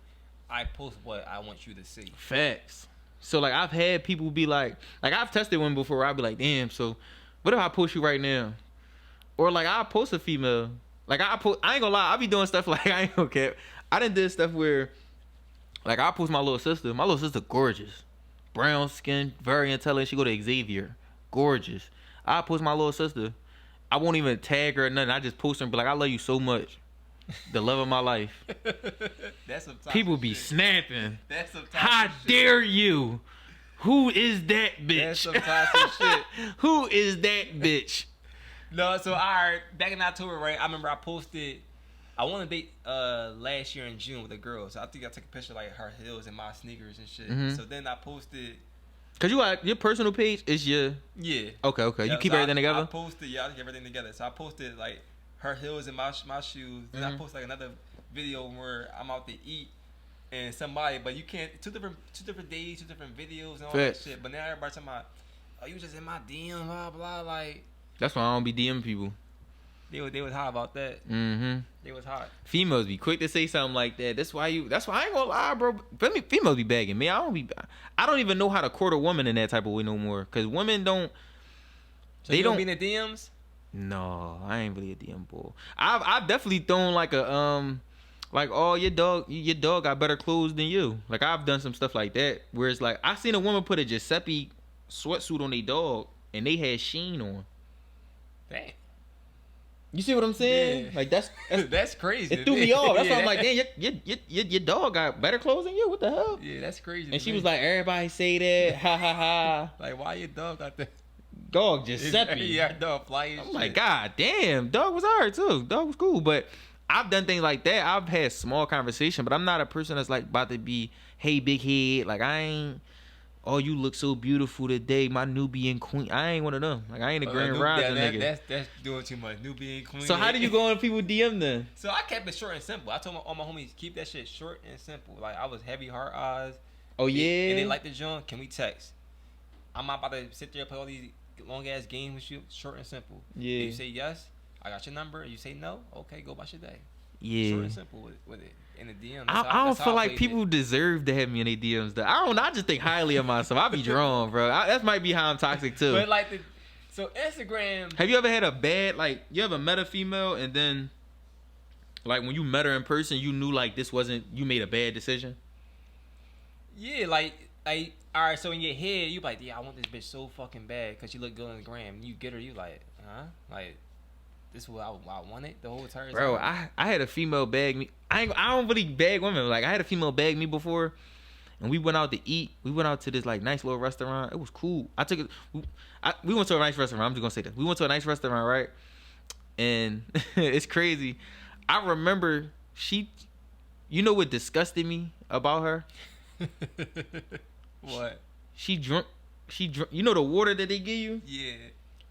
I post what I want you to see. Facts. So, like, I've had people be like... Like, I've tested one before where I'd be like, damn, so what if I post you right now? Or like I'll post a female. Like I ain't gonna lie, I be doing stuff like I ain't gonna care. I done did stuff where like I post my little sister. My little sister gorgeous. Brown skin, very intelligent. She go to Xavier. Gorgeous. I post my little sister. I won't even tag her or nothing. I just post her and be like, I love you so much. the love of my life. That's some toxic People be shit. snapping. That's some toxic How shit. dare you? Who is that bitch? That's some toxic shit. Who is that bitch? No, so alright, back in October, right? I remember I posted. I went on a date last year in June with a girl, so I think I took a picture of, like, her heels and my sneakers and shit. Mhm. So then I posted. Cause your personal page is your Yeah. okay. Yeah, You keep so everything I together. posted, I keep everything together. So I posted like her heels and my shoes. Then I posted like another video where I'm out to eat and somebody, but you can't two different days, 2 different videos and all Facts. that shit. But now everybody talking about, oh, you was just in my DM, blah blah. Like That's why I don't be DM people. they was hot about that. Mm-hmm. They was hot. Females be quick to say something like that. That's why I ain't gonna lie, bro. Females be begging me. I don't even know how to court a woman in that type of way no more. Cause women don't. So they you don't be in the DMs. No, I ain't really a DM bull. I've definitely thrown like a like, oh, your dog got better clothes than you. Like, I've done some stuff like that where it's like I seen a woman put a Giuseppe sweatsuit on their dog and they had Sheen on. Dang. You see what I'm saying? Yeah. Like that's That's crazy. it threw me off. That's Yeah, why I'm like, damn, your dog got better clothes than you. What the hell? Yeah, that's crazy. And she was like, everybody say that, ha ha ha. like, why your dog got that? Dog Giuseppe. Yeah, dog fly as I'm shit. like, God damn, dog was alright too. Dog was cool, but I've done things like that. I've had small conversation, but I'm not a person that's like about to be, hey, big head. Like I ain't. Oh, you look so beautiful today, my Nubian queen. I ain't one of them. Like I ain't a Grand Rising nigga. That's doing too much. Nubian queen. So how do you go on people DM then? So I kept it short and simple. I told all my homies keep that shit short and simple. Like I was heavy heart eyes. Oh yeah. And they like the joint. Can we text? I'm not about to sit there and play all these long ass games with you. Short and simple. Yeah. If you say yes, I got your number. You say no, okay, go about your day. Yeah. Short and simple with it. In the DM. I don't feel like people deserve to have me in their DMs. Though. I just think highly of myself. I be drawn, bro. That might be how I'm toxic too. But like so Instagram. Have you ever had a bad, like, you ever met a female and then, like, when you met her in person, you knew, like, you made a bad decision? Yeah, like, all right, so in your head, you like, yeah, I want this bitch so fucking bad because she look good on the gram. You get her, you like, huh? Like, this is what I wanted the whole entire time. Bro, I had a female bag me. I don't really bag women. Like, I had a female bag me before, and we went out to eat. We went out to this, like, nice little restaurant. It was cool. I took it. We went to a nice restaurant. I'm just gonna say that. We went to a nice restaurant, right? And it's crazy. I remember you know what disgusted me about her? What? She drunk. You know the water that they give you? Yeah.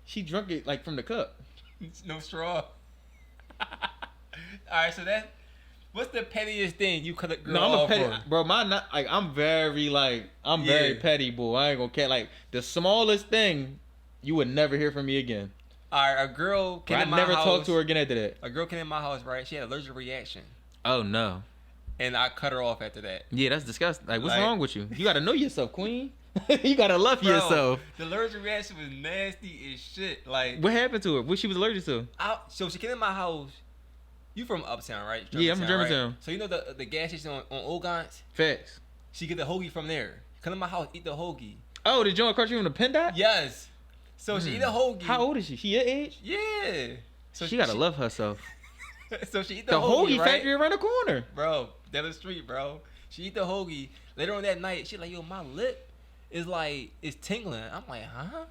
She drunk it like from the cup. No straw. All right, so what's the pettiest thing you could have girl? No, I'm a off petty, for? bro. I'm very petty, boy. I ain't gonna care. Like the smallest thing, you would never hear from me again. All right, a girl came I in my never house. talked to her again after that. A girl came in my house, right? She had an allergic reaction, Oh no. and I cut her off after that. Yeah, that's disgusting. Like, what's Like- wrong with you? You gotta know yourself, queen. You gotta love Bro, yourself. The allergic reaction was nasty as shit. Like, What happened to her? What she was allergic to? so she came in my house. You from Uptown, right? Yeah, I'm from Germantown. Right? So you know the gas station on Ogons? Facts. She get the hoagie from there. Come to my house, eat the hoagie. Oh, did Joan across you from the pen dot? Yes. So she eat a hoagie. How old is she? She your age? Yeah. So She gotta love herself. So she eat The hoagie right? factory around the corner. Bro, down the street, bro. She eat the hoagie. Later on that night, she like, yo, my lip is like, it's tingling. I'm like, huh?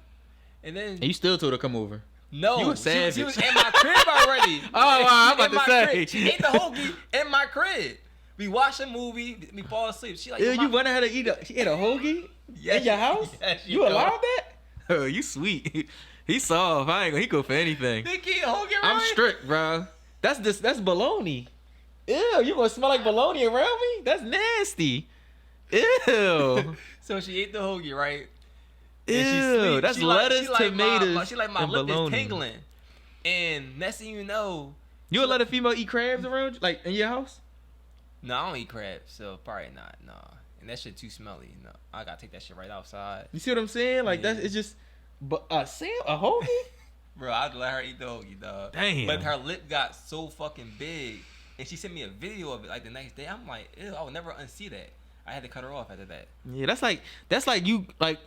And then And you still told her to come over. no, You a savage. she was in my crib already. Oh, wow, I'm about In to my say. crib. She ate the hoagie in my crib. We watch a movie. We fall asleep. She like, yo, You wanted her to she ate a hoagie Yes, in your house? yes, You know. allowed that? Oh, you sweet. He soft. He go for anything. They eat hoagie, right? I'm strict, bro. That's baloney. Ew, you gonna smell like baloney around me? That's nasty. Ew. So she ate the hoagie, right? Ew, And she sleep. that's She like- lettuce, she like tomatoes, she like my and lip bologna. is tingling. And next thing you know, You would let a female eat crabs around you? Like, in your house? no, I don't eat crabs, so probably not. No, and that shit too smelly. No, I gotta take that shit right outside, You see what I'm saying? Like, Yeah. it's just... But a hoagie? bro. I'd let her eat the hoagie, dog. Damn. But her lip got so fucking big, and she sent me a video of it like the next day. I'm like, ew, I would never unsee that. I had to cut her off after that. Yeah, that's like you, like...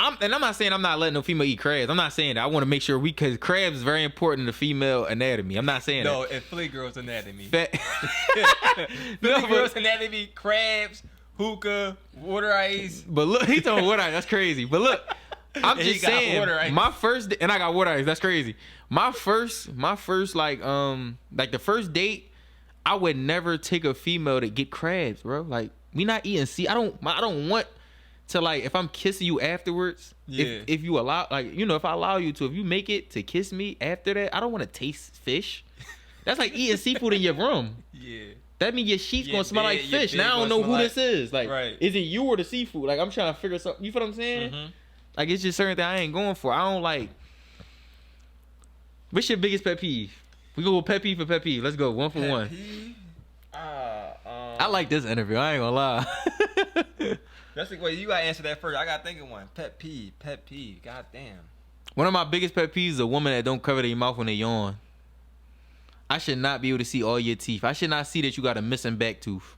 I'm not saying I'm not letting no female eat crabs. I'm not saying that. I want to make sure because crabs is very important to female anatomy. I'm not saying No, that. it's Philly girls' anatomy. Fat- Philly girls' anatomy, crabs, hookah, water ice. But look, he talking water ice. That's crazy. But look, I'm And he just got saying. water ice. My first, and I got water ice. That's crazy. My first, like the first date, I would never take a female to get crabs, bro. Like we not eating. See, I don't want to like if I'm kissing you afterwards. Yeah. If you allow, like if I allow you to, if you make it to kiss me after that, I don't want to taste fish. That's like eating seafood in your room. Yeah. That means your sheets Your gonna smell bed- like your fish. bed Now I don't gonna know who smell this is. Like, Right. is it you or the seafood? Like, I'm trying to figure something. You feel what I'm saying? Mhm. Like, it's just certain things I ain't going for. I don't like. What's your biggest pet peeve? We go pet peeve for pet peeve. Let's go 1 for 1. Peeve? I like this interview. I ain't gonna lie. That's the way you gotta answer that first. I gotta think of one. Pet peeve. God damn. One of my biggest pet peeves is a woman that don't cover their mouth when they yawn. I should not be able to see all your teeth. I should not see that you got a missing back tooth.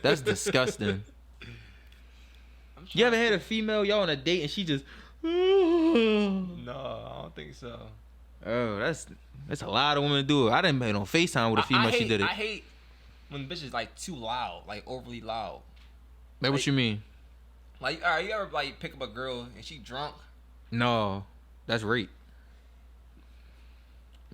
That's disgusting. You ever had a female, y'all on a date, and she just... No, I don't think so. Oh, that's a lot of women do it. I didn't been on FaceTime with a female. She did it. I hate when bitches like too loud, like overly loud. Like, what you mean? Like, all right, you ever like pick up a girl and she drunk? No, that's rape.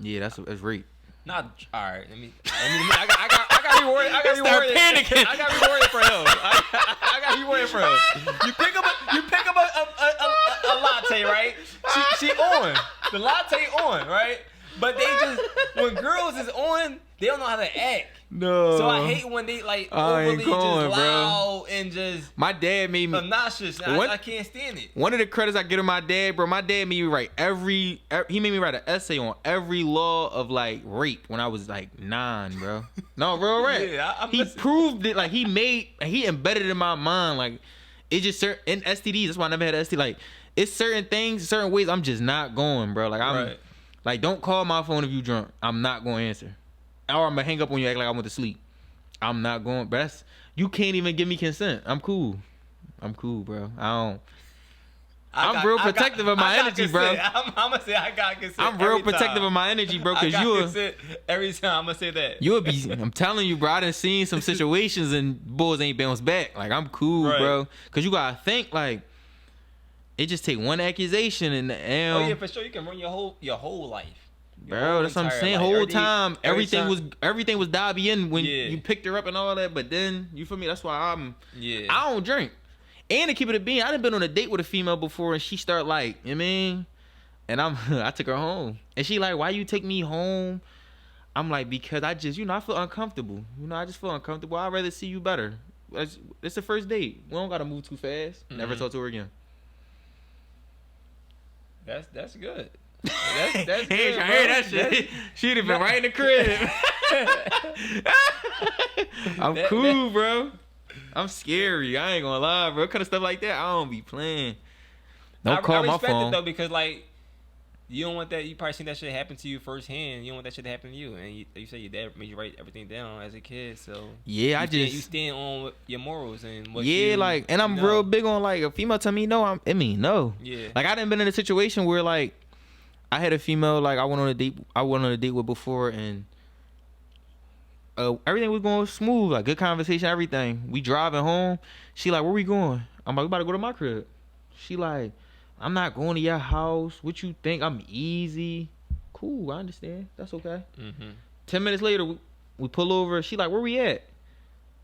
Yeah, that's rape. Not all right. I got rewarded. I got Start rewarded. panicking. I got rewarded for him. I got rewarded for him. You pick up a latte, right? She on the latte on, right? But they just when girls is on, they don't know how to act. No. So I hate when they like I ain't overly going, just bro. loud and just My dad made me. obnoxious. I can't stand it. One of the credits I get on my dad, bro. My dad made me write he made me write an essay on every law of like rape when I was like 9, bro. No, real rap. Yeah, I'm he listening. proved it. Like he embedded it in my mind. Like it's just certain in STDs. That's why I never had STD. Like it's certain things, certain ways. I'm just not going, bro. Like I'm Right. like don't call my phone if you drunk. I'm not going to answer. Or I'm gonna hang up on you, act like I went to sleep. I'm not going. But that's you can't even give me consent. I'm cool, bro. I'm real protective of my energy, bro. I'm gonna say I got consent. I'm real every protective time. of my energy, bro. I Cause got you consent every time. I'm gonna say that. you'll be. I'm telling you, bro. I done seen some situations and bulls ain't bounced back. Like I'm cool, Right. bro. Cause you gotta think like it just take one accusation and Oh yeah, for sure. You can run your whole life. Your bro, whole that's what I'm entire saying. life. Whole time, every time- everything was Dobby in when Yeah. you picked her up and all that. But then you feel me? That's why Yeah. I don't drink. And to keep it a bean, I done been on a date with a female before, and she start like, you know what I mean? And I took her home, and she like, why you take me home? I'm like, because I just, I feel uncomfortable. I just feel uncomfortable. I'd rather see you better. It's the first date. We don't gotta move too fast. Never talk to her again. That's good. That's good. Hey, I bro. heard that shit. She'd have been right in the crib. I'm cool, bro. I'm scary. I ain't gonna lie, bro. Kind of stuff like that, I don't be playing. Don't call I my respect phone. it though because like you don't want that. You probably seen that shit happen to you firsthand. You don't want that shit to happen to you. And you say your dad made you write everything down as a kid. So Yeah, you stand on your morals and what. Yeah, you, like, and I'm you know. real big on like a female tell me no, no. Yeah. Like I done been in a situation where like I had a female like I went on a date with before, and everything was going smooth, like good conversation, everything. We driving home. She like, where we going? I'm like, we about to go to my crib. She like, I'm not going to your house. What you think? I'm easy. Cool, I understand. That's okay. 10 minutes later, we pull over. She like, where we at?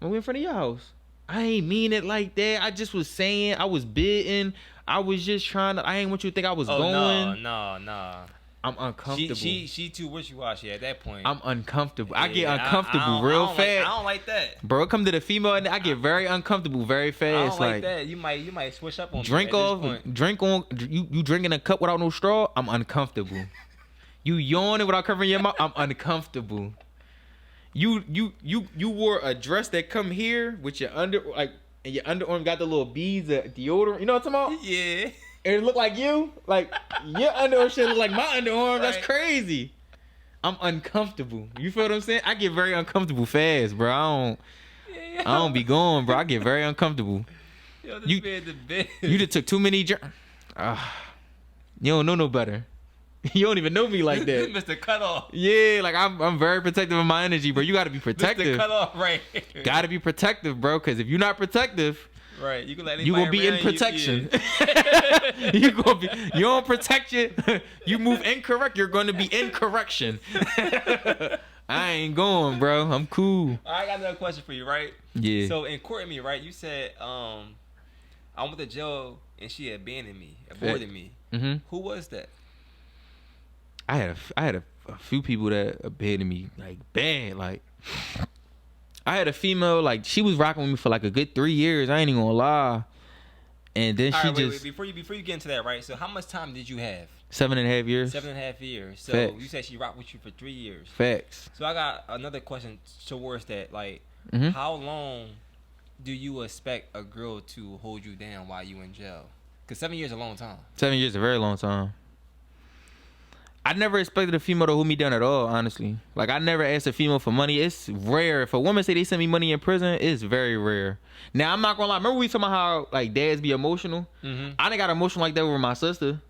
We in front of your house. I ain't mean it like that. I just was saying, I was bidding. I was just trying to. I ain't want you to think I was going. No. I'm uncomfortable. She too wishy-washy at that point. I'm uncomfortable. I get Yeah, uncomfortable real fast. I don't like that. Bro, come to the female and I get very uncomfortable very fast. I don't like that. You might switch up on drink me at off, this point. drink on. You drinking a cup without no straw. I'm uncomfortable. You yawning without covering your mouth. I'm uncomfortable. You wore a dress that come here with your and your underarm got the little beads of deodorant. You know what I'm talking about? Yeah. And it look like you, like your underarm shit look like my underarm. That's Right. crazy. I'm uncomfortable. You feel what I'm saying? I get very uncomfortable fast, bro. I don't be going, bro. I get very uncomfortable. Yo, this You- man the best. You just took too many. You don't know no better. You don't even know me like that. Mr. Cutoff. Yeah, like I'm very protective of my energy, bro. You gotta be protective. Mr. Cutoff, right. Gotta be protective, bro. Cause if you're not protective, right, you can let you gonna be in protection. You gonna be. You don't protect it. You move incorrect. You're gonna be in correction. I ain't going, bro. I'm cool. I got another question for you, right? Yeah. So in courting me, right? You said I went to jail and she abandoned me, aborted me. Mm-hmm. Who was that? I had a few people that abandoned me like bad. Like I had a female, like she was rocking with me for like a good 3 years. I ain't even gonna lie. And then she wait, before you get into that, right? So how much time did you have? 7.5 years. 7.5 years. So Facts. you said she rocked with you for 3 years. Facts. So I got another question towards that. Like, how long do you expect a girl to hold you down while you in jail? Because 7 years is a long time. 7 years is a very long time. I never expected a female to hold me down at all, honestly. Like, I never asked a female for money. It's rare. If a woman say they send me money in prison, it's very rare. Now, I'm not gonna lie. Remember we talking about how, like, dads be emotional? I didn't got emotional like that with my sister.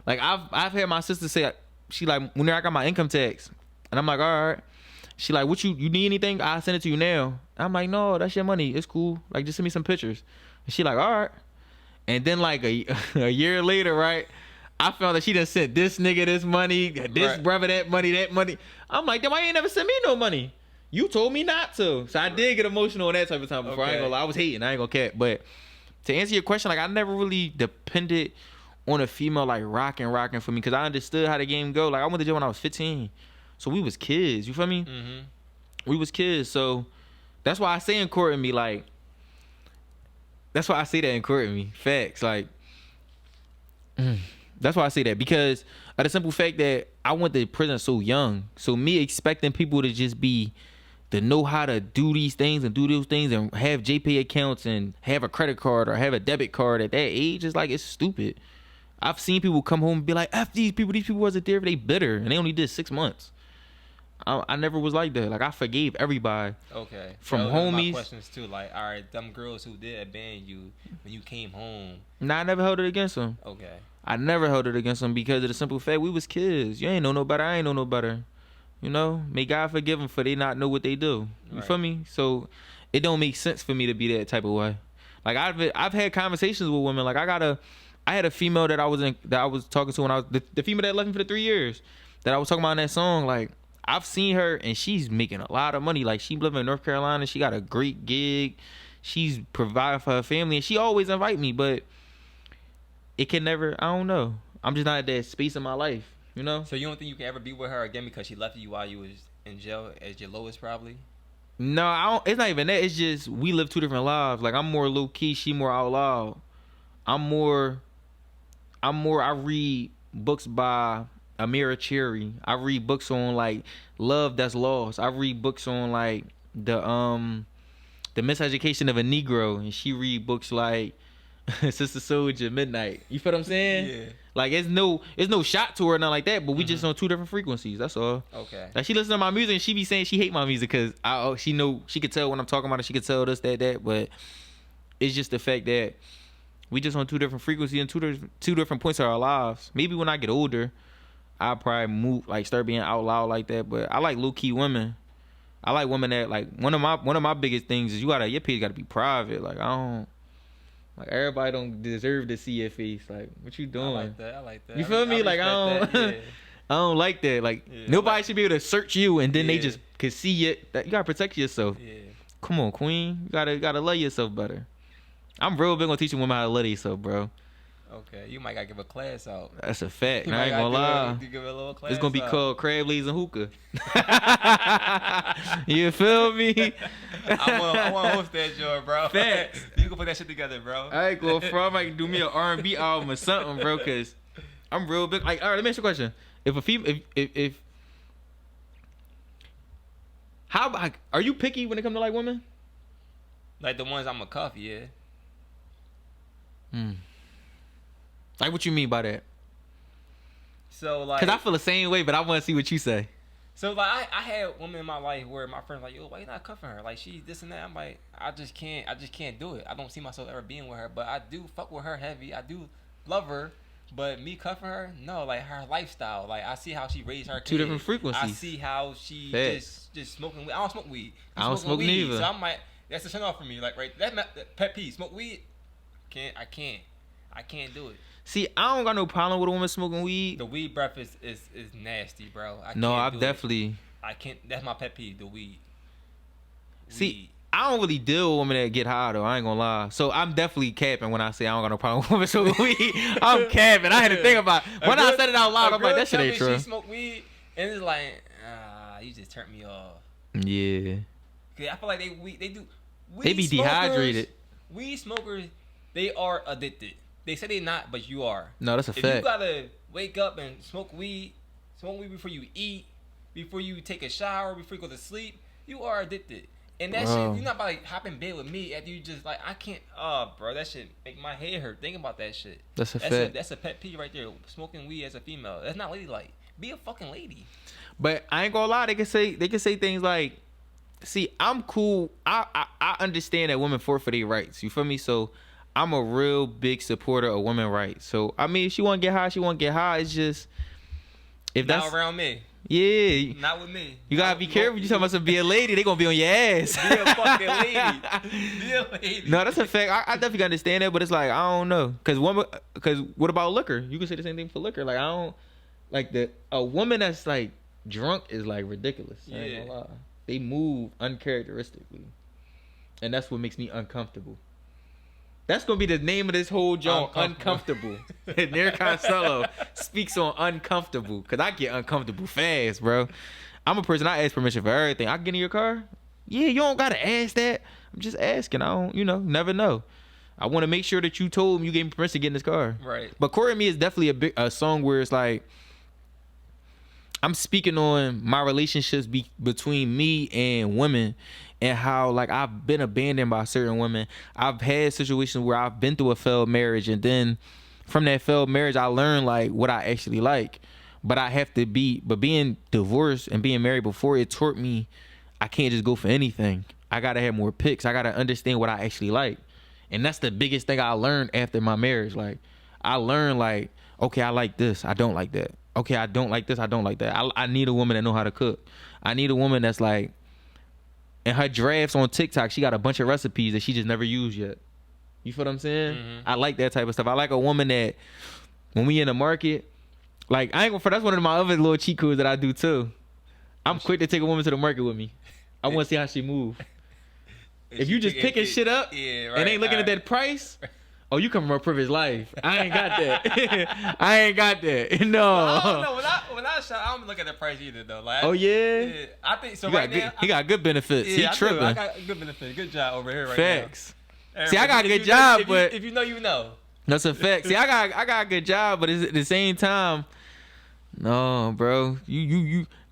Like, I've had my sister say, she like, when I got my income tax, and I'm like, all right. She like, what you need anything? I'll send it to you now. I'm like, no, that's your money. It's cool. Like, just send me some pictures. And she like, all right. And then, like, a year later, right? I found that she done sent this nigga this money, this brother that money. I'm like, damn, why you ain't never sent me no money? You told me not to. So I did get emotional on that type of time before. I ain't gonna lie. I was hating. I ain't gonna cap. But to answer your question, like, I never really depended on a female, like, rocking for me, because I understood how the game go. Like, I went to jail when I was 15. So we was kids. You feel me? We was kids. So that's why I say in court in me, like, that's why I say that in court in me. Facts. Like, that's why I say that, because of the simple fact that I went to prison so young. So me expecting people to just to know how to do these things and do those things and have JPay accounts and have a credit card or have a debit card at that age is like, it's stupid. I've seen people come home and be like, F these people wasn't there, they bitter, and they only did 6 months. I never was like that. Like, I forgave everybody. Okay. From homies. My homies. questions too. Like, all right, them girls who did abandon you when you came home. Nah, I never held it against them. Okay. I never held it against them because of the simple fact we was kids. You ain't know no better. I ain't know no better. You know, may God forgive them for they not know what they do. You feel me? So it don't make sense for me to be that type of way. Like, I've had conversations with women. Like, I had a female that I was talking to when I was the female that left me for the 3 years that I was talking about in that song. Like, I've seen her and she's making a lot of money. Like, she living in North Carolina. She got a great gig. She's providing for her family, and she always invite me, but it can never. I don't know. I'm just not at that space in my life, you know. So you don't think you can ever be with her again because she left you while you was in jail at your lowest, probably? No, I don't. It's not even that. It's just we live 2 different lives. Like, I'm more low key. She more out loud. I read books by Amira Cherry. I read books on, like, love that's lost. I read books on, like, the miseducation of a Negro, and she read books like Sister Soldier, Midnight. You feel what I'm saying? Yeah. Like, it's no shot to her, nothing like that, but we just on 2 different frequencies. That's all. Okay. Like, she listens to my music and she be saying she hate my music because she could tell when I'm talking about it. She could tell this, that, but it's just the fact that we just on 2 different frequencies and two different points of our lives. Maybe when I get older, I'll probably start being out loud like that. But I like low key women. I like women that, like, one of my biggest things is your page gotta be private. Like, I don't, like, everybody don't deserve to see your face. Like, what you doing? I like that. You feel me? Like, I don't Yeah. I don't like that. Like, nobody should be able to search you and then they just could see it. That you gotta protect yourself. Yeah. Come on, queen. You gotta love yourself better. I'm real big on teaching women how to love themselves, bro. Okay, you might gotta give a class out. That's a fact. You I ain't gonna lie. Give a little class It's gonna be out. called Crab Leaves and Hookah. You feel me? I want to host that joint, bro. Facts. You can put that shit together, bro. I ain't going for. I might do me an R&B album or something, bro. Cause I'm real big. Like, all right, let me ask you a question. If a female, if how about, are you picky when it comes to, like, women? Like the ones I'm a cuff, yeah. Like, what you mean by that? So, like, Cause I feel the same way, but I want to see what you say. so like I had women in my life where my friends like, yo, why you not cuffing her? Like, she this and that. I'm like, I just can't do it. I don't see myself ever being with her, but I do fuck with her heavy. I do love her, But me cuffing her, no, like her lifestyle. Like I see how she raised her kids. Two different frequencies. I see how she just smoking weed. I don't smoke weed. I don't smoke weed, neither. So I'm like, that's a turn off for me. Like right, that pet peeve. Smoke weed. I can't do it. See, I don't got no problem with a woman smoking weed. The weed breath is nasty, bro. I've definitely. I can't. That's my pet peeve. The weed. See, I don't really deal with women that get high though. I ain't gonna lie. So I'm definitely capping when I say I don't got no problem with women smoking weed. I'm capping. I had to think about it. When I said it out loud. I'm like, that shit ain't true. She smoke weed and it's like, you just turned me off. Yeah. Cause I feel like they do. They be dehydrated. Weed smokers, they are addicted. They say they not, but you are. No, that's a fact. If you gotta wake up and smoke weed before you eat, before you take a shower, before you go to sleep, you are addicted. And that shit, you're not about to like, hop in bed with me after you just like, I can't, bro, that shit make my head hurt thinking about that shit. That's a fact. That's a pet peeve right there. Smoking weed as a female. That's not ladylike. Be a fucking lady. But I ain't gonna lie, they can say things like, see, I'm cool. I understand that women forfeit their rights. You feel me? So I'm a real big supporter of women's rights. So I mean, if she want to get high, she want to get high. It's just if not that's around me. Yeah, not with me. You gotta be careful. You talking about some be a lady, they gonna be on your ass. Be a fucking lady. Be a lady. No, that's a fact. I definitely understand that, but it's like I don't know, cause what about liquor? You can say the same thing for liquor. Like I don't like a woman that's like drunk is like ridiculous. I ain't gonna lie. They move uncharacteristically, and that's what makes me uncomfortable. That's gonna be the name of this whole joint. Uncomfortable. Near Costello speaks on uncomfortable, cause I get uncomfortable fast, bro. I'm a person. I ask permission for everything. I get in your car. Yeah, you don't gotta ask that. I'm just asking. I don't, never know. I want to make sure that you told me you gave me permission to get in this car. Right. But Corey and Me is definitely a song where it's like I'm speaking on my relationships between me and women. And how like I've been abandoned by certain women. I've had situations where I've been through a failed marriage, and then from that failed marriage, I learned like what I actually like. But being divorced and being married before, it taught me I can't just go for anything. I gotta have more picks. I gotta understand what I actually like, and that's the biggest thing I learned after my marriage. Like I learned like, okay, I like this, I don't like that. Okay, I don't like this, I don't like that. I need a woman that know how to cook. I need a woman that's like. And her drafts on TikTok, she got a bunch of recipes that she just never used yet. You feel what I'm saying? Mm-hmm. I like that type of stuff. I like a woman that, when we in the market, like that's one of my other little cheat codes that I do too. I'm quick to take a woman to the market with me. I want to see how she move. If you just picking shit up and ain't looking at that price, oh, you come from a privileged life. I ain't got that. I ain't got that. No. I don't know. When I shop, I don't look at the price either though. Like, oh yeah. I think so. He got good benefits. Yeah, he tripping. I got good benefits. Good job over here right Facts. now. See, I got a good job, but if you know, you know. That's a fact. See, I got a good job, but at the same time, no, bro.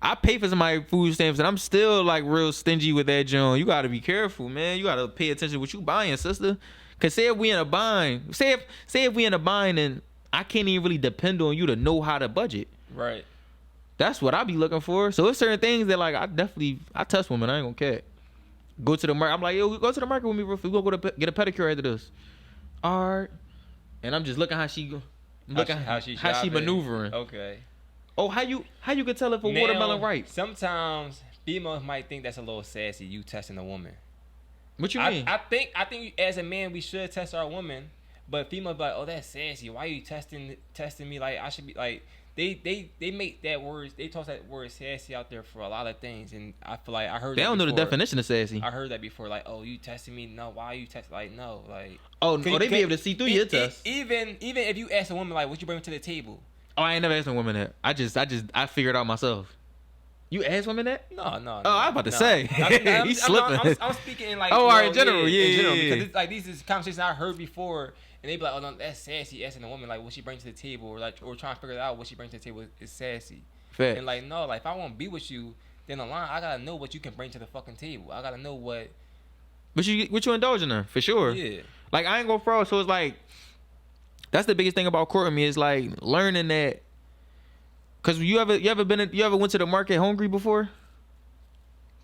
I pay for somebody's food stamps, and I'm still like real stingy with that joint. You gotta be careful, man. You gotta pay attention to what you buying, sister. Cause say if we in a bind, say if we in a bind, and I can't even really depend on you to know how to budget. Right. That's what I be looking for. So it's certain things that like I test women. I ain't gonna care. Go to the market. I'm like, yo, go to the market with me real fast. We gonna go to get a pedicure after this. All right. And I'm just looking how she maneuvering. Okay. Oh, how you could tell if a watermelon ripe? Sometimes females might think that's a little sassy. You testing a woman. What you mean? I think as a man we should test our woman, but females be like, oh, that's sassy. Why are you testing me? Like I should be like they make that word, they toss that word sassy out there for a lot of things, and I feel like I heard they don't know the definition of sassy. I heard that before. Like, oh, you testing me? No, why are you testing? Like, no, like they be able to see through your test. Even if you ask a woman like, what you bring to the table? Oh, I ain't never asked a woman that. I figured it out myself. You asked women that? No. Oh, I was about to say. He's slipping. I'm speaking in like. Oh, all right, in general, yeah. Because it's like these is conversations I heard before, and they be like, oh no, that's sassy. Asking a woman like what she brings to the table, or trying to figure out what she brings to the table is sassy. Fair. And like no, like if I want to be with you, then the line I gotta know what you can bring to the fucking table. I gotta know what. What you indulging in for sure. Yeah. Like I ain't gonna fraud, so it's like that's the biggest thing about courting me is like learning that. Cause you ever went to the market hungry before?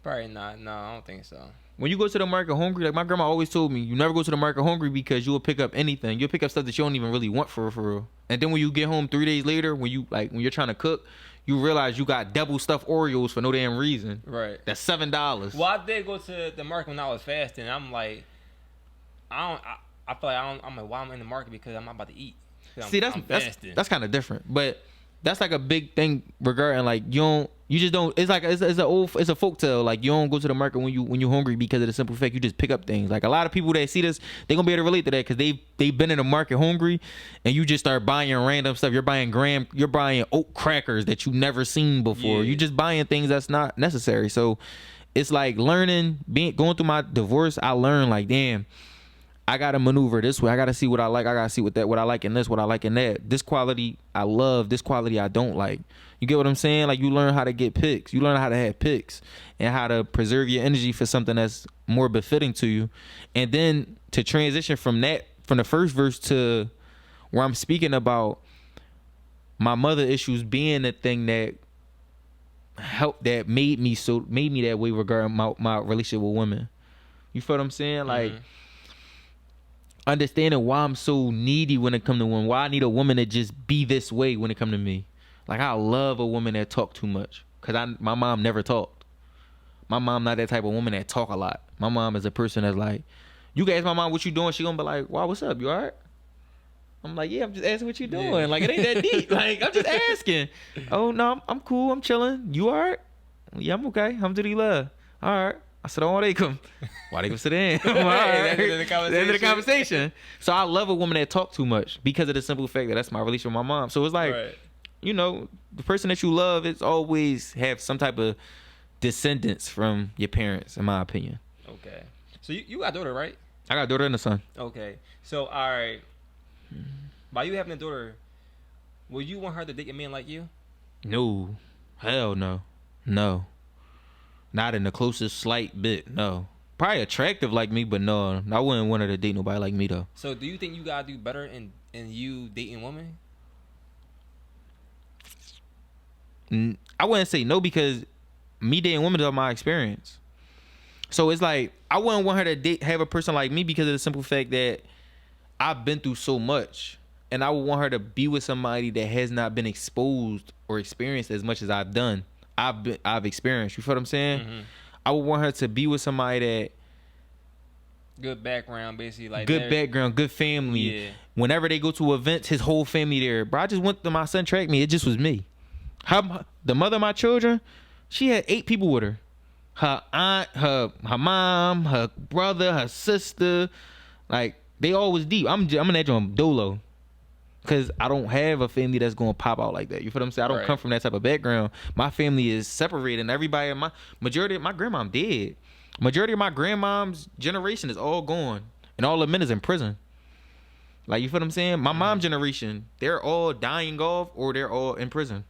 Probably not. No, I don't think so. when you go to the market hungry, like my grandma always told me, you never go to the market hungry because you will pick up anything. You'll pick up stuff that you don't even really want for real. And then when you get home 3 days later, when you're trying to cook, you realize you got double stuffed Oreos for no damn reason. Right. That's $7. Well, I did go to the market when I was fasting. And I'm like, I feel like I'm like, why I'm in the market because I'm not about to eat. See, that's kind of different, but that's like a big thing regarding like you just don't. It's like it's a folk tale. Like you don't go to the market when you hungry because of the simple fact you just pick up things. Like a lot of people that see this, they gonna be able to relate to that because they've been in the market hungry, and you just start buying random stuff. You're buying oat crackers that you never seen before. Yeah. You just buying things that's not necessary. So it's like going through my divorce. I learned like damn. I gotta maneuver this way. I gotta see what I like. I gotta see what I like in this, what I like in that. This quality I love. This quality I don't like. You get what I'm saying? Like you learn how to get picks. You learn how to have picks and how to preserve your energy for something that's more befitting to you. And then to transition from the first verse to where I'm speaking about my mother issues being the thing that made me that way regarding my relationship with women. You feel what I'm saying? Like. Mm-hmm. Understanding why I'm so needy when it comes to women, why I need a woman to just be this way when it comes to me. Like I love a woman that talk too much, cause my mom never talked. My mom not that type of woman that talk a lot. My mom is a person that's like, you can ask my mom what you doing, she gonna be like, wow, what's up? You alright? I'm like, yeah, I'm just asking what you doing. Yeah. Like it ain't that deep. Like I'm just asking. Oh no, I'm cool. I'm chilling. You alright? Yeah, I'm okay. Alhamdulillah. Alright. Assalamu alaikum. Walaikum salam. That's the end of the conversation. So I love a woman that talk too much because of the simple fact that that's my relationship with my mom. So it's like, you know, the person that you love is always have some type of descendants from your parents, in my opinion. Okay. So you got a daughter, right? I got a daughter and a son. Okay. So all right. By you having a daughter, would you want her to date a man like you? No. Hell no. No. Not in the closest slight bit, no. Probably attractive like me, but no. I wouldn't want her to date nobody like me, though. So do you think you gotta do better in you dating women? I wouldn't say no because me dating women is my experience. So it's like, I wouldn't want her to have a person like me because of the simple fact that I've been through so much. And I would want her to be with somebody that has not been exposed or experienced as much as I've done. I've experienced. You feel what I'm saying? Mm-hmm. I would want her to be with somebody that good background, basically, like good background, good family. Yeah. Whenever they go to events, his whole family there. Bro, I just went to my son track me. It just was me. The mother of my children, she had 8 people with her. Her aunt, her mom, her brother, her sister. Like they all was deep. I'm an edge on dolo. Because I don't have a family that's going to pop out like that. You feel what I'm saying? I don't come from that type of background. My family is separated. And everybody, majority of my grandmom dead. Majority of my grandmom's generation is all gone. And all the men is in prison. Like, you feel what I'm saying? My mom's generation, they're all dying off or they're all in prison.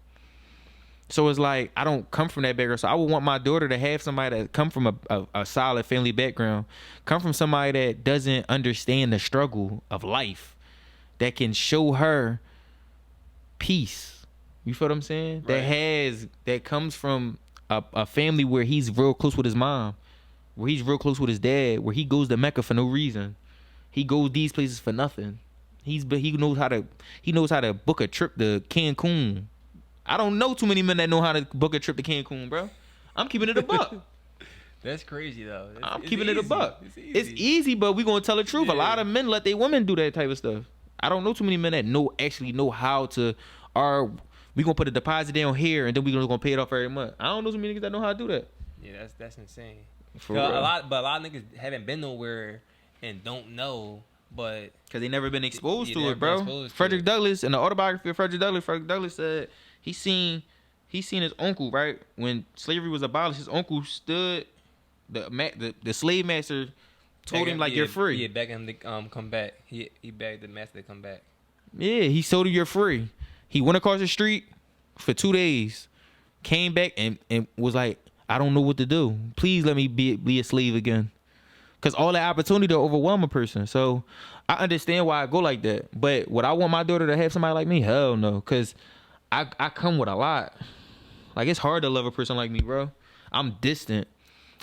So it's like, I don't come from that background. So I would want my daughter to have somebody that come from a solid family background. Come from somebody that doesn't understand the struggle of life. That can show her peace. You feel what I'm saying? Right. That comes from a family where he's real close with his mom, where he's real close with his dad, where he goes to Mecca for no reason. He goes these places for nothing. He knows how to book a trip to Cancun. I don't know too many men that know how to book a trip to Cancun, bro. I'm keeping it a buck. That's crazy though. I'm keeping it a buck. It's easy, but we gonna tell the truth. Yeah. A lot of men let their women do that type of stuff. I don't know too many men that actually know how to, or we gonna put a deposit down here and then we gonna pay it off every month. I don't know too many niggas that know how to do that. Yeah, that's insane. For real. A lot of niggas haven't been nowhere and don't know, but because they never been exposed to it, bro. Frederick Douglass, in the autobiography of Frederick Douglass said he seen his uncle, right, when slavery was abolished. His uncle stood the slave master. Told him like you're free. Yeah, begged him to come back. He begged the master to come back. Yeah, he told him you're free. He went across the street for 2 days, came back and was like, I don't know what to do. Please let me be a slave again. Cause all that opportunity to overwhelm a person. So I understand why I go like that. But would I want my daughter to have somebody like me? Hell no. Cause I come with a lot. Like it's hard to love a person like me, bro. I'm distant.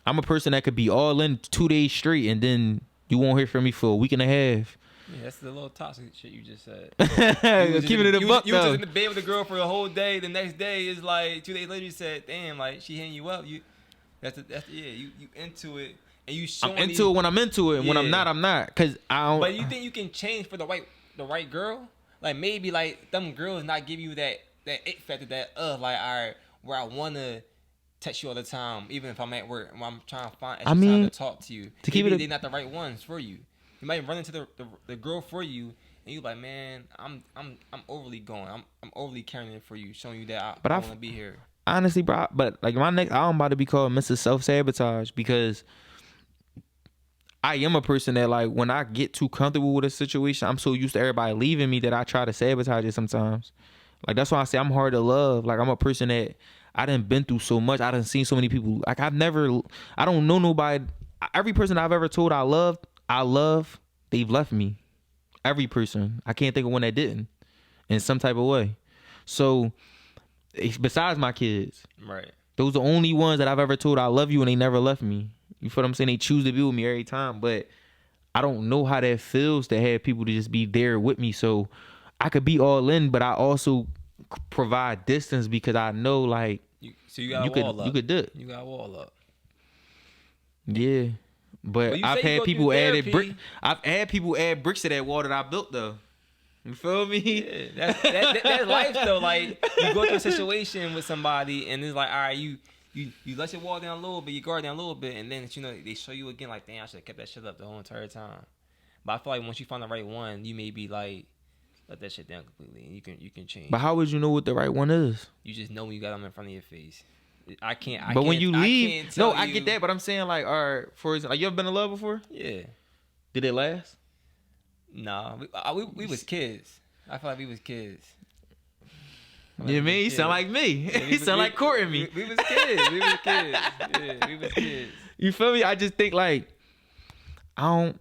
I'm a person that could be all in 2 days straight, and then you won't hear from me for a week and a half. Yeah, that's the little toxic shit you just said. Keeping it a buck, you was though. just in the bed with the girl for a whole day. The next day is like 2 days later. You said, "Damn, like she hitting you up." You into it, and you showing. I'm into it when I'm into it, and when I'm not, I'm not. Cause I don't. But you think you can change for the right girl? Like maybe like them girls not give you that it factor that like all right where I wanna text you all the time, even if I'm at work when I'm trying to find extra time to talk to you. Maybe they're not the right ones for you. You might run into the girl for you, and you like, man, I'm overly going. I'm overly caring it for you, showing you that I want to be here. Honestly, bro, but like my next album about to be called Mr. Self-Sabotage, because I am a person that like when I get too comfortable with a situation, I'm so used to everybody leaving me that I try to sabotage it sometimes. Like that's why I say I'm hard to love. Like I'm a person that I done been through so much. I done seen so many people. Like I don't know nobody. Every person I've ever told I love, they've left me. Every person. I can't think of one that didn't in some type of way. So besides my kids, right? Those are the only ones that I've ever told I love you and they never left me. You feel what I'm saying? They choose to be with me every time, but I don't know how that feels to have people to just be there with me. So I could be all in, but I also provide distance because I know like you could do it. You got a wall up. Yeah. But I've had people I've had people add bricks to that wall that I built though. You feel me? Yeah, that's life though. Like you go through a situation with somebody and it's like, all right, you let your wall down a little bit, you guard down a little bit, and then they show you again like, damn, I should have kept that shit up the whole entire time. But I feel like once you find the right one, you may be like, let that shit down completely, and you can change. But how would you know what the right one is? You just know when you got them in front of your face. But when you leave, I get that. But I'm saying like, all right, for example, like you ever been in love before? Yeah. Did it last? Nah, we was kids. I feel like we was kids. You mean? You sound like me. Yeah, you sound like courting me. We was kids. We was kids. Yeah, we was kids. You feel me? I just think like I don't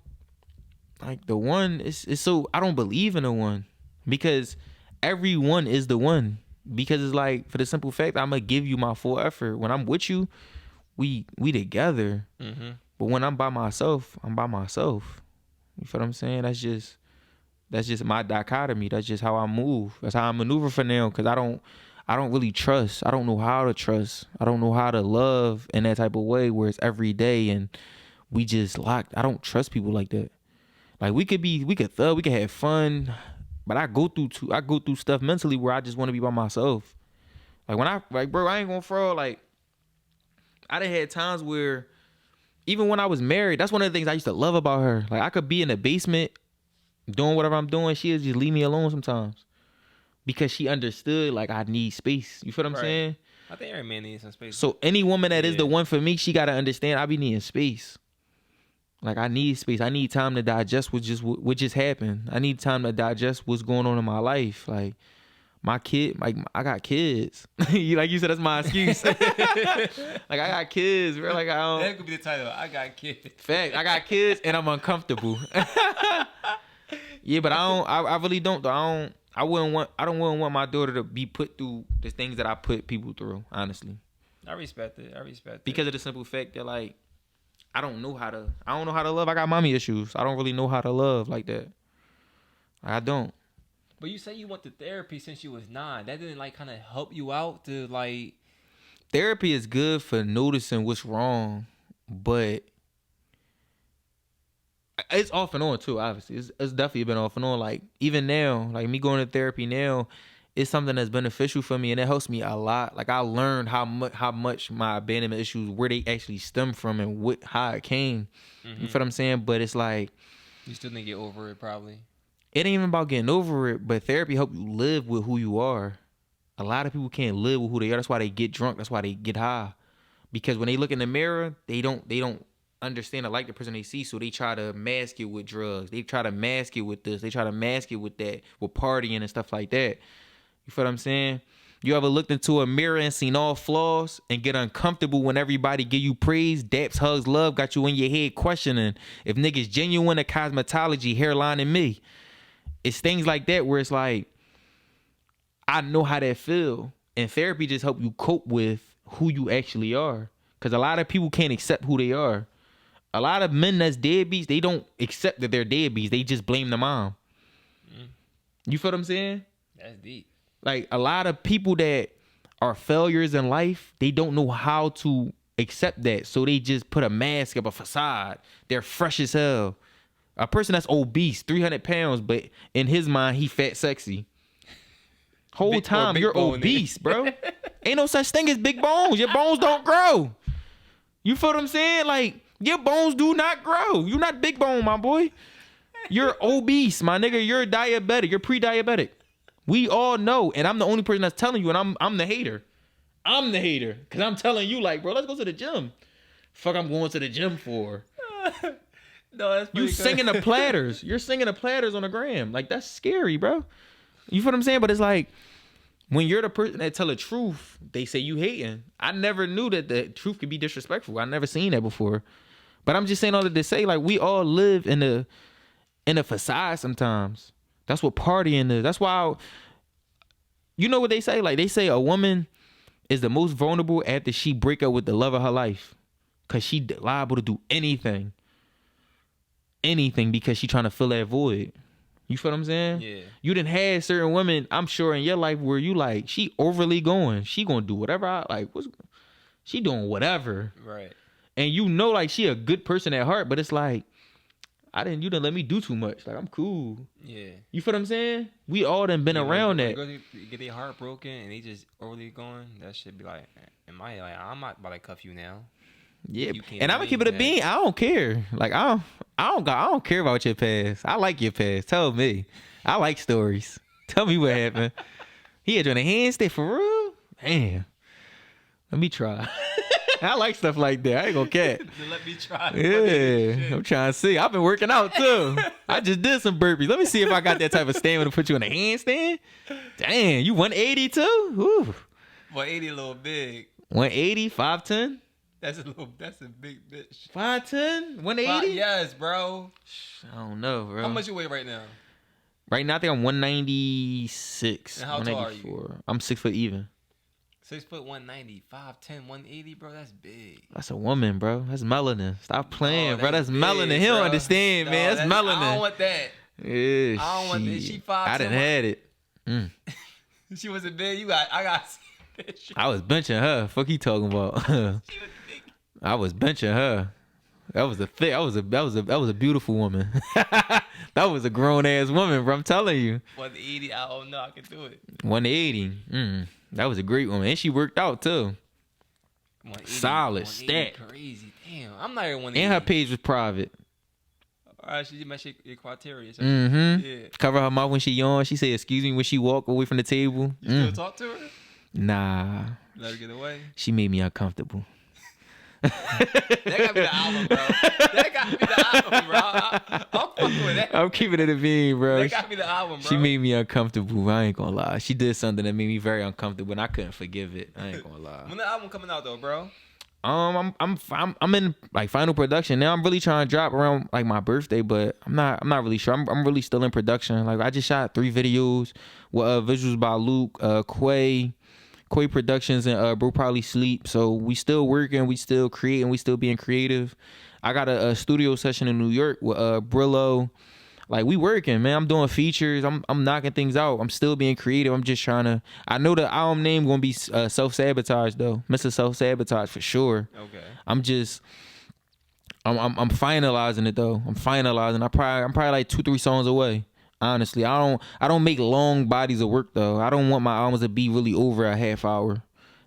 like the one. It's so I don't believe in the one because everyone is the one. Because it's like for the simple fact I'm gonna give you my full effort. When I'm with you, we together. Mm-hmm. But when I'm by myself, I'm by myself. You feel what I'm saying? That's just my dichotomy. That's just how I move. That's how I maneuver for now. Cause I don't really trust. I don't know how to trust. I don't know how to love in that type of way where it's every day and we just locked. I don't trust people like that. Like we could thug, we could have fun, but I go through stuff mentally where I just want to be by myself. Like bro, I ain't gonna fraud. Like I done had times where even when I was married, that's one of the things I used to love about her. Like I could be in the basement doing whatever I'm doing, she'll just leave me alone sometimes. Because she understood like I need space. You feel what I'm saying? I think every man needs some space. So any woman that is the one for me, she gotta understand I be needing space. Like I need space. I need time to digest what just happened. I need time to digest what's going on in my life. Like my kid, like I got kids. Like you said, that's my excuse. Like I got kids, bro. Like I don't. That could be the title. I got kids. Fact. I got kids and I'm uncomfortable. Yeah, but I really don't though. I wouldn't want my daughter to be put through the things that I put people through, honestly. I respect it. Because of the simple fact that like I don't know how to love. I got mommy issues. I don't really know how to love like that. I don't. But you say you went to therapy since you was 9. That didn't like kind of help you out to like. Therapy is good for noticing what's wrong, but it's off and on too. Obviously, it's definitely been off and on. Like even now, like me going to therapy now, it's something that's beneficial for me and it helps me a lot. Like I learned how much my abandonment issues, where they actually stem from and how it came. Mm-hmm. You feel what I'm saying? But it's like you still didn't get over it, probably. It ain't even about getting over it, but therapy help you live with who you are. A lot of people can't live with who they are. That's why they get drunk. That's why they get high. Because when they look in the mirror, they don't understand or like the person they see, so they try to mask it with drugs. They try to mask it with this. They try to mask it with that, with partying and stuff like that. You feel what I'm saying? You ever looked into a mirror and seen all flaws and get uncomfortable when everybody give you praise? Daps, hugs, love got you in your head questioning if niggas genuine or cosmetology, hairline, and me. It's things like that where it's like, I know how that feel. And therapy just help you cope with who you actually are. Because a lot of people can't accept who they are. A lot of men that's deadbeats, they don't accept that they're deadbeats. They just blame the mom. You feel what I'm saying? That's deep. Like, a lot of people that are failures in life, they don't know how to accept that. So they just put a mask up, a facade. They're fresh as hell. A person that's obese, 300 pounds, but in his mind, he fat sexy. Whole time, you're obese, bro. Ain't no such thing as big bones. Your bones don't grow. You feel what I'm saying? Like, your bones do not grow. You're not big bone, my boy. You're obese, my nigga. You're diabetic. You're pre-diabetic. We all know, and I'm the only person that's telling you, and I'm the hater. I'm the hater, because I'm telling you, like, bro, let's go to the gym. Fuck, I'm going to the gym for. No, that's you singing the platters. You're singing the platters on the gram. Like, that's scary, bro. You feel what I'm saying? But it's like, when you're the person that tell the truth, they say you hating. I never knew that the truth could be disrespectful. I never seen that before. But I'm just saying all that to say, like, we all live in a facade sometimes. That's what partying is. That's why, you know what they say? Like, they say a woman is the most vulnerable after she break up with the love of her life. Because she liable to do anything. Anything because she trying to fill that void. You feel what I'm saying? Yeah. You done had certain women, I'm sure, in your life where you like, she overly going. She gonna do whatever she doing whatever. Right. And you know, like, she a good person at heart, but it's like, you didn't let me do too much. Like, I'm cool. Yeah. You feel what I'm saying? We all done been around that. Get their heart broken and they just overly going. That should be like, in my head, like, I'm not about to cuff you now. Yeah, and I'm gonna keep it a bean. I don't care. Like, I don't care about your past. I like your past. Tell me. I like stories. Tell me what happened. He had you on a handstand for real? Damn. Let me try. I like stuff like that. I ain't gonna cat. Let me try. Yeah, I'm trying to see. I've been working out too. I just did some burpees. Let me see if I got that type of stamina to put you in a handstand. Damn, you 180 too? Woo. 180 a little big. 180, 5'10"? That's a big bitch. 5'10", 180? Yes, bro. I don't know, bro. How much you weigh right now? Right now, I think I'm 196. And how tall are you? I'm 6 foot even. 6 foot 190, 5'10", 180, bro. That's big. That's a woman, bro. That's melanin. Stop playing, bro. That's big, melanin. He don't understand, man. That's melanin. I don't want that. Yeah, I don't want that. She 5'10". I done had it. She wasn't big. I got. I was benching her. Fuck you talking about? She was big. I was benching her. That was a beautiful woman. That was a grown ass woman, bro. I'm telling you. 180. I don't know. I can do it. 180. That was a great woman, and she worked out too. Solid stat. Crazy. Damn. I'm not even 180. And her page was private. All right, she matched your criteria. So Yeah. Cover her mouth when she yawned. She said, "Excuse me" when she walked away from the table. You still talk to her? Nah. Let her get away. She made me uncomfortable. That gotta be the album, bro. That gotta be the album, bro. I'm fucking with that. I'm keeping it a bean, bro. That gotta be the album, bro. She made me uncomfortable. I ain't gonna lie. She did something that made me very uncomfortable, and I couldn't forgive it. I ain't gonna lie. When the album coming out though, bro? I'm in like final production now. I'm really trying to drop around like my birthday, but I'm not really sure. I'm really still in production. Like, I just shot 3 videos with visuals by Luke, Quay Productions, and Bro Probably Sleep. So we still working, we still creating, we still being creative. I got a studio session in New York with Brillo. Like, we working, man. I'm doing features. I'm knocking things out. I'm still being creative. I'm just trying to. I know the album name gonna be Self Sabotage though, Mr. Self Sabotage for sure. Okay. I'm finalizing it though. I'm probably like 2-3 songs away. Honestly, I don't make long bodies of work though. I don't want my albums to be really over a half hour.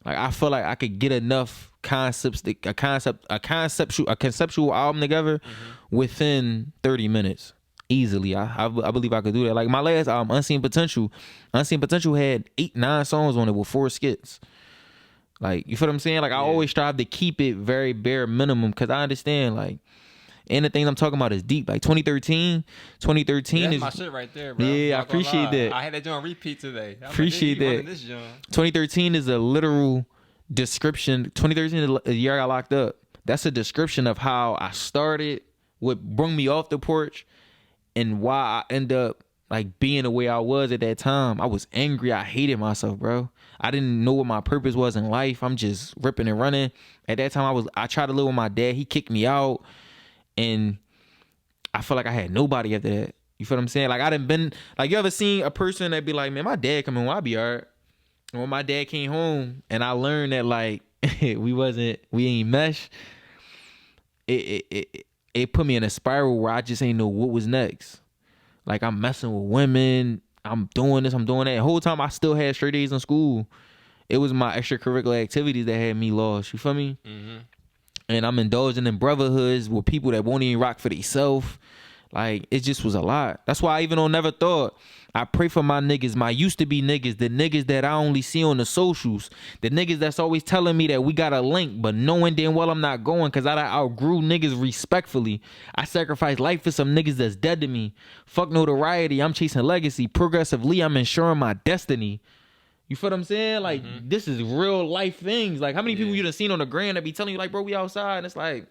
Like, I feel like I could get enough a conceptual album together within 30 minutes easily. I believe I could do that. Like, my last album, Unseen Potential had 8-9 songs on it with 4 skits. Like, you feel what I'm saying? Like, I always strive to keep it very bare minimum, because I understand, like, and the things I'm talking about is deep. Like 2013 that's is my shit right there, bro. Yeah, I appreciate that. I had that joint on repeat today. Appreciate that. This 2013 is a literal description. 2013 is the year I got locked up. That's a description of how I started, what brought me off the porch, and why I end up like being the way I was at that time. I was angry. I hated myself, bro. I didn't know what my purpose was in life. I'm just ripping and running. At that time, I tried to live with my dad. He kicked me out, and I felt like I had nobody after that. You feel what I'm saying? Like I done been like, you ever seen a person that be like, man, my dad coming home, I'll be alright. And when my dad came home and I learned that like we ain't mesh, it put me in a spiral where I just ain't know what was next. Like I'm messing with women, I'm doing this, I'm doing that. The whole time I still had straight A's in school. It was my extracurricular activities that had me lost. You feel me? Mm-hmm. And I'm indulging in brotherhoods with people that won't even rock for themselves. Like, it just was a lot. That's why I even don't never thought. I pray for my niggas, my used to be niggas, the niggas that I only see on the socials, the niggas that's always telling me that we got a link, but knowing damn well I'm not going because I outgrew niggas respectfully. I sacrificed life for some niggas that's dead to me. Fuck notoriety, I'm chasing legacy. Progressively, I'm ensuring my destiny. You feel what I'm saying? Like, This is real life things. Like, how many people you done seen on the gram that be telling you, like, bro, we outside? And it's like,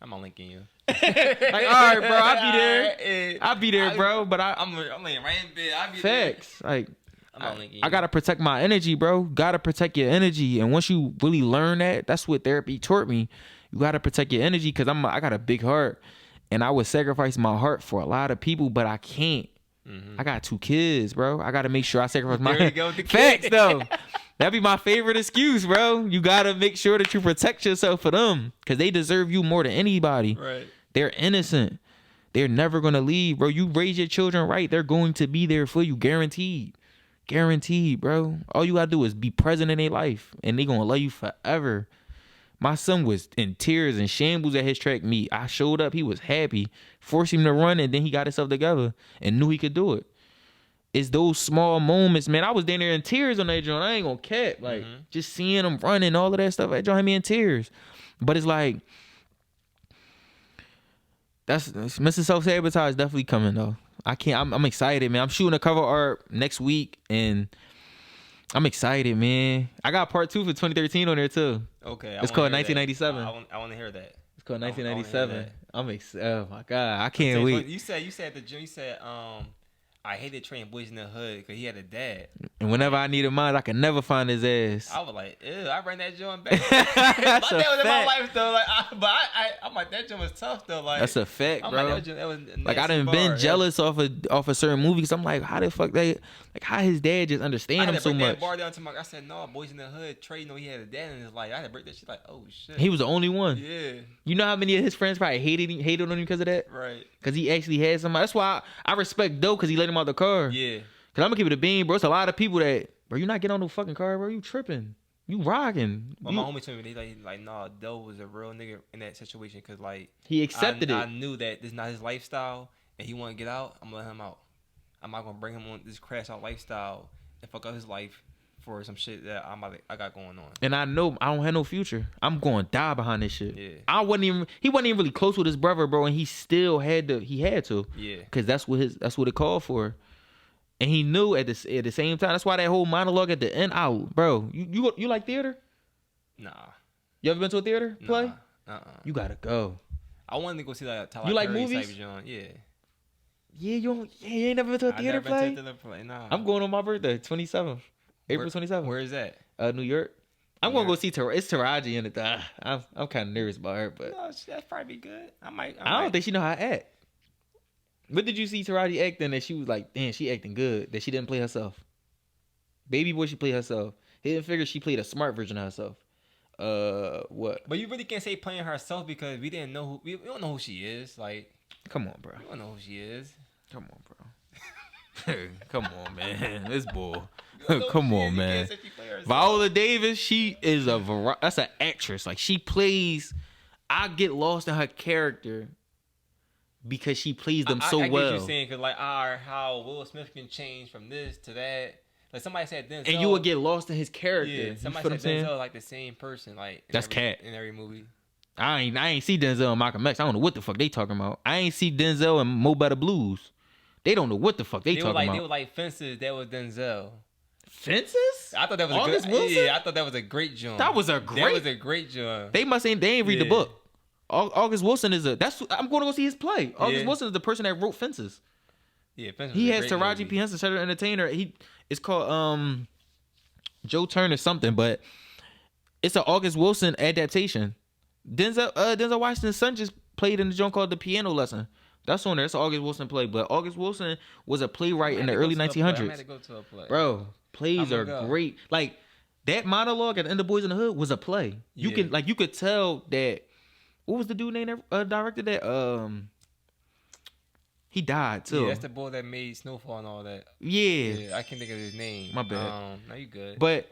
I'm not linking you. Like, all right, bro, I'll be there. I'll be there, bro. But I'm laying right in bed. I'll be facts. There. Like, I'm not linking you. I gotta protect my energy, bro. Gotta protect your energy. And once you really learn that, that's what therapy taught me. You gotta protect your energy because I got a big heart. And I would sacrifice my heart for a lot of people, but I can't. I got 2 kids, bro. I gotta make sure I sacrifice my there you go with the facts though. That'd be my favorite excuse, bro. You gotta make sure that you protect yourself for them, cause they deserve you more than anybody. Right. They're innocent. They're never gonna leave, bro. You raise your children right, they're going to be there for you, guaranteed. Guaranteed, bro. All you gotta do is be present in their life, and they gonna love you forever. My son was in tears and shambles at his track meet. I showed up. He was happy. Forced him to run, and then he got himself together and knew he could do it. It's those small moments, man. I was down there in tears on that joint. I ain't gonna cap. Like, just seeing him running, all of that stuff, that joint had me in tears. But it's like, that's Mr. Self-Sabotage definitely coming, though. I'm excited, man. I'm shooting a cover art next week, and I'm excited, man. I got part 2 for 2013 on there too. Okay, it's called 1997. I want to hear that. It's called 1997. I'm excited. Oh my god, I can't wait. You said the gym. You said I hated training boys in the hood because he had a dad. And whenever I needed mine, I could never find his ass. I was like, ew, I ran that joint back. My dad was in my life though. Like, I'm like, that joint was tough though. Like, that's a fact, bro. Like, that was like I done been jealous off a certain movie because I'm like, how the fuck how his dad just understand him so much. Bar down to I said, no, boys in the hood. Trey, he had a dad in his life. I had to break that shit. Like, oh shit. He was the only one. Yeah. You know how many of his friends probably hated on him because of that? Right. Because he actually had somebody. That's why I respect Doe because he let him out the car. Yeah. Because I'm going to keep it a bean, bro. It's a lot of people that, bro, you not getting on no fucking car, bro. You tripping. You rocking. Well, my homie told me, they nah, Doe was a real nigga in that situation because, like, he accepted it. I knew that this is not his lifestyle and he want to get out. I'm going to let him out. I'm not going to bring him on this crash out lifestyle and fuck up his life for some shit that I got going on. And I know I don't have no future. I'm going to die behind this shit. Yeah. He wasn't even really close with his brother, bro, and he still had to. Yeah. Because that's what it called for. And he knew at the same time. That's why that whole monologue at the end, bro, you like theater? Nah. You ever been to a theater play? You gotta go. I wanted to go see that. You like movies? Yeah. Yeah, you ain't never been to a theater play? Nah. I'm going on my birthday, 27th. April 27th. Where is that? New York. I'm gonna go see it's Taraji in it. I'm kind of nervous about her, but no, that's probably good. I don't think she know how to act. What did you see Taraji acting that she was like, damn, she acting good, that she didn't play herself? Baby Boy, she played herself. Hidden Figures, she played a smart version of herself. What? But you really can't say playing herself because we didn't know we don't know who she is. Like, come on, bro. We don't know who she is. Come on, bro. Come on, man. This bull. Come on, man. Viola Davis, she is that's an actress. Like, she plays. I get lost in her character because she plays them so well. I get what you're saying, because like, how Will Smith can change from this to that. Like, somebody said Denzel, and you would get lost in his character. Yeah, somebody said Denzel like the same person, like that's Cat in every movie. I ain't see Denzel and Malcolm X. I don't know what the fuck they talking about. I ain't see Denzel and Mo Better Blues. They don't know what the fuck they talking about. They were like Fences. That was Denzel. Fences? I thought that was August a good. Wilson? Yeah, I thought that was a great joint. That was a great joint. They ain't read the book. August Wilson I'm going to go see his play. August Wilson is the person that wrote Fences. Yeah, Fence was He a has great Taraji movie. P. Henson, Cedric the Entertainer. It's called Joe Turner something, but it's an August Wilson adaptation. Denzel Washington's son just played in the joint called The Piano Lesson. That's on there. It's an August Wilson play, but August Wilson was a playwright in the early 1900s. I'm gonna go to a play. Bro, plays I'ma are go. great. Like that monologue at the end of Boys in the Hood was a play. You could tell that. What was the dude name that directed that? He died too. Yeah, that's the boy that made Snowfall and all that. Yeah, I can't think of his name. My bad. No, you good. But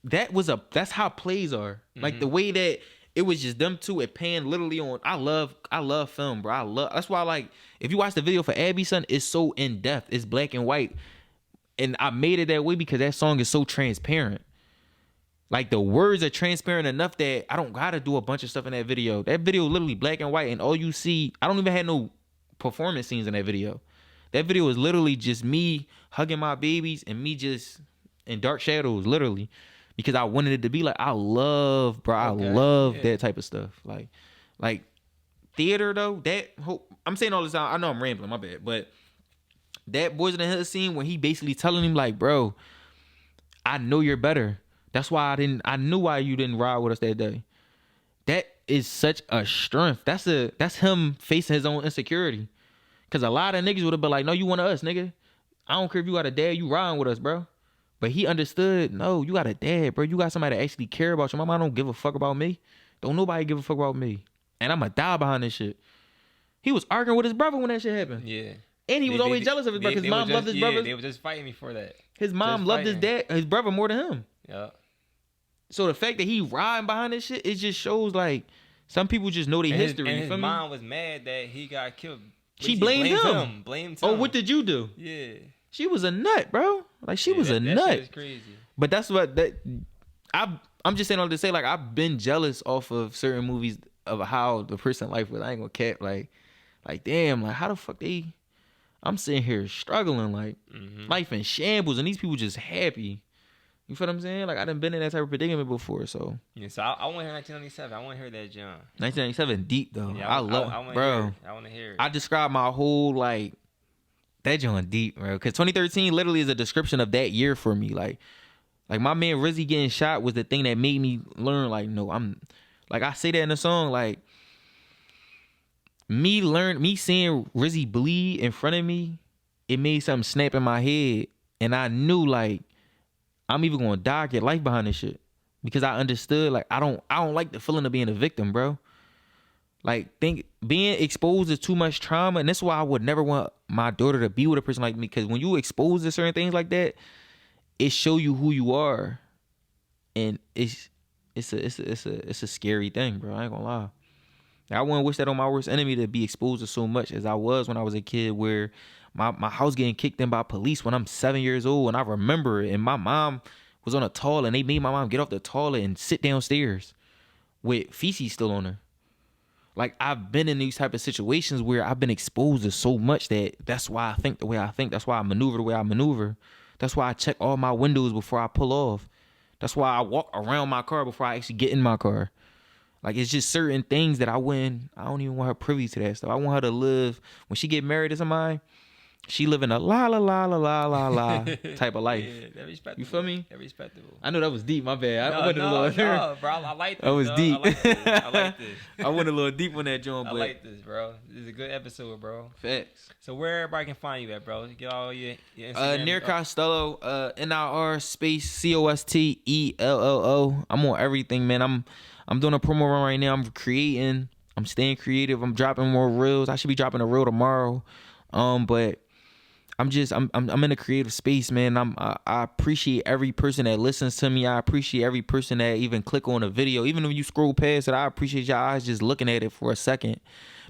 that's how plays are. Like the way that it was just them two it panned literally on. I love film, bro. That's why like if you watch the video for Abby Son, it's so in depth. It's black and white. And I made it that way because that song is so transparent. Like the words are transparent enough that I don't gotta do a bunch of stuff in that video. That video is literally black and white, and all you see, I don't even have no performance scenes in that video. That video is literally just me hugging my babies and me just in dark shadows, literally. Because I wanted it to be like I love that type of stuff. Like theater though, I'm saying all this out. I know I'm rambling, my bad, but that Boys in the Hood scene when he basically telling him like, bro, I know you're better. That's why I knew why you didn't ride with us that day. That is such a strength. That's him facing his own insecurity. Cause a lot of niggas would have been like, no, you one of us, nigga. I don't care if you got a dad, you riding with us, bro. But he understood, no, you got a dad, bro. You got somebody that actually care about you. My mom don't give a fuck about me. Don't nobody give a fuck about me. And I'ma die behind this shit. He was arguing with his brother when that shit happened. Yeah. And he was always jealous of his brother. His mom loved his brother. They were just fighting me for that. His mom loved his brother more than him. Yeah. So the fact that he riding behind this shit, it just shows like some people just know their history. And his mom was mad that he got killed. She blamed him. Blamed him. Oh, what did you do? Yeah. She was a nut, bro. Like she was a nut. That shit is crazy. But that's what I'm just saying all to say like I've been jealous off of certain movies of how the person life was. I ain't gonna cap like damn, like how the fuck I'm sitting here struggling like life in shambles and these people just happy. You feel what I'm saying? Like I done been in that type of predicament before, so. Yeah, so I want to hear 1997. I want to hear that, John. 1997 deep though. Yeah, I love, bro. I want to hear it. I describe my whole like that joint deep, bro. Cause 2013 literally is a description of that year for me. Like my man Rizzy getting shot was the thing that made me learn. Like no, I'm like I say that in the song. Like me seeing Rizzy bleed in front of me, it made something snap in my head, and I knew like. I'm even gonna die, get life behind this shit. Because I understood, like, I don't like the feeling of being a victim, bro. Like, being exposed to too much trauma, and that's why I would never want my daughter to be with a person like me. Because when you expose to certain things like that, it show you who you are. And it's a scary thing, bro. I ain't gonna lie. I wouldn't wish that on my worst enemy to be exposed to so much as I was when I was a kid, where my house getting kicked in by police when I'm 7 years old, and I remember it. And my mom was on a toilet, and they made my mom get off the toilet and sit downstairs with feces still on her. Like I've been in these type of situations where I've been exposed to so much that's why I think the way I think. That's why I maneuver the way I maneuver. That's why I check all my windows before I pull off. That's why I walk around my car before I actually get in my car. Like, it's just certain things that I don't even want her privy to that stuff. I want her to live, when she get married to somebody, she living a la la la la la la la type of life. Yeah, that respectable. You feel me? That respectable. I know that was deep. My bad. No, I went a little. No, bro. I like this. That was deep. I like this. I went a little deep on that joint, I but like this, bro. This is a good episode, bro. Facts. So where everybody can find you at, bro? Get all your Instagram. Near Costello, NIR space COSTELLO. I'm on everything, man. I'm doing a promo run right now. I'm creating. I'm staying creative. I'm dropping more reels. I should be dropping a reel tomorrow. But I'm in a creative space, man. I appreciate every person that listens to me. I appreciate every person that even click on a video. Even if you scroll past it, I appreciate y'all eyes just looking at it for a second,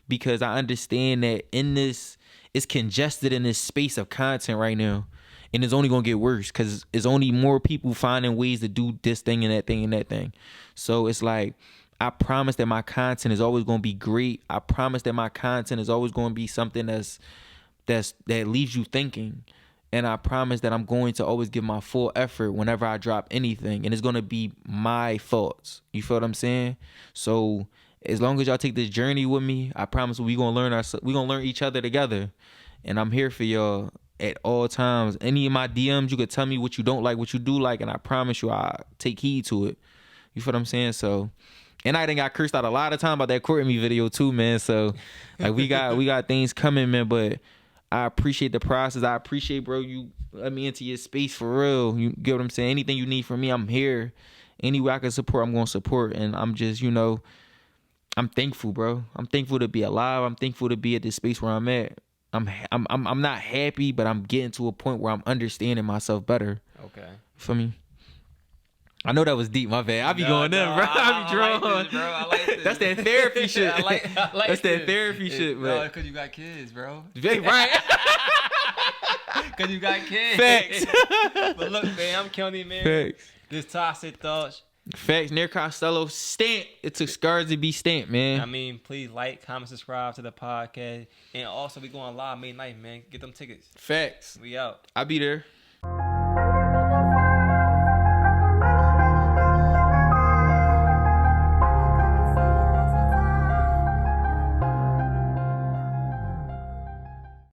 because I understand that it's congested in this space of content right now, and it's only gonna get worse because it's only more people finding ways to do this thing and that thing and that thing. So it's like, I promise that my content is always gonna be great. I promise that my content is always gonna be something that leaves you thinking. And I promise that I'm going to always give my full effort whenever I drop anything, and it's gonna be my thoughts. You feel what I'm saying? So as long as y'all take this journey with me, I promise we gonna learn each other together. and I'm here for y'all at all times. Any of my DMs, you could tell me what you don't like, what you do like, and I promise you I'll take heed to it. You feel what I'm saying? So, and I done got cursed out a lot of time about that courting me video too, man. So like we got things coming, man, but I appreciate the process. I appreciate, bro, you let me into your space for real. You get what I'm saying? Anything you need from me, I'm here. Any way I can support, I'm gonna support. And I'm just, I'm thankful, bro. I'm thankful to be alive. I'm thankful to be at this space where I'm at. I'm not happy, but I'm getting to a point where I'm understanding myself better. Okay. For me. I know that was deep, my bad. I be going in, bro. I be drawn. I like this. That's that therapy shit. I like That's that therapy shit, bro. man. Because you got kids, bro. Right. Because you got kids. Facts. But look, man, I'm Kelly, man. Facts. This Toxic Thoughts. Facts. Near Costello stamped. It took scars to be stamped, man. I mean, please like, comment, subscribe to the podcast. And also, we going live May 9th, man. Get them tickets. Facts. We out. I'll be there.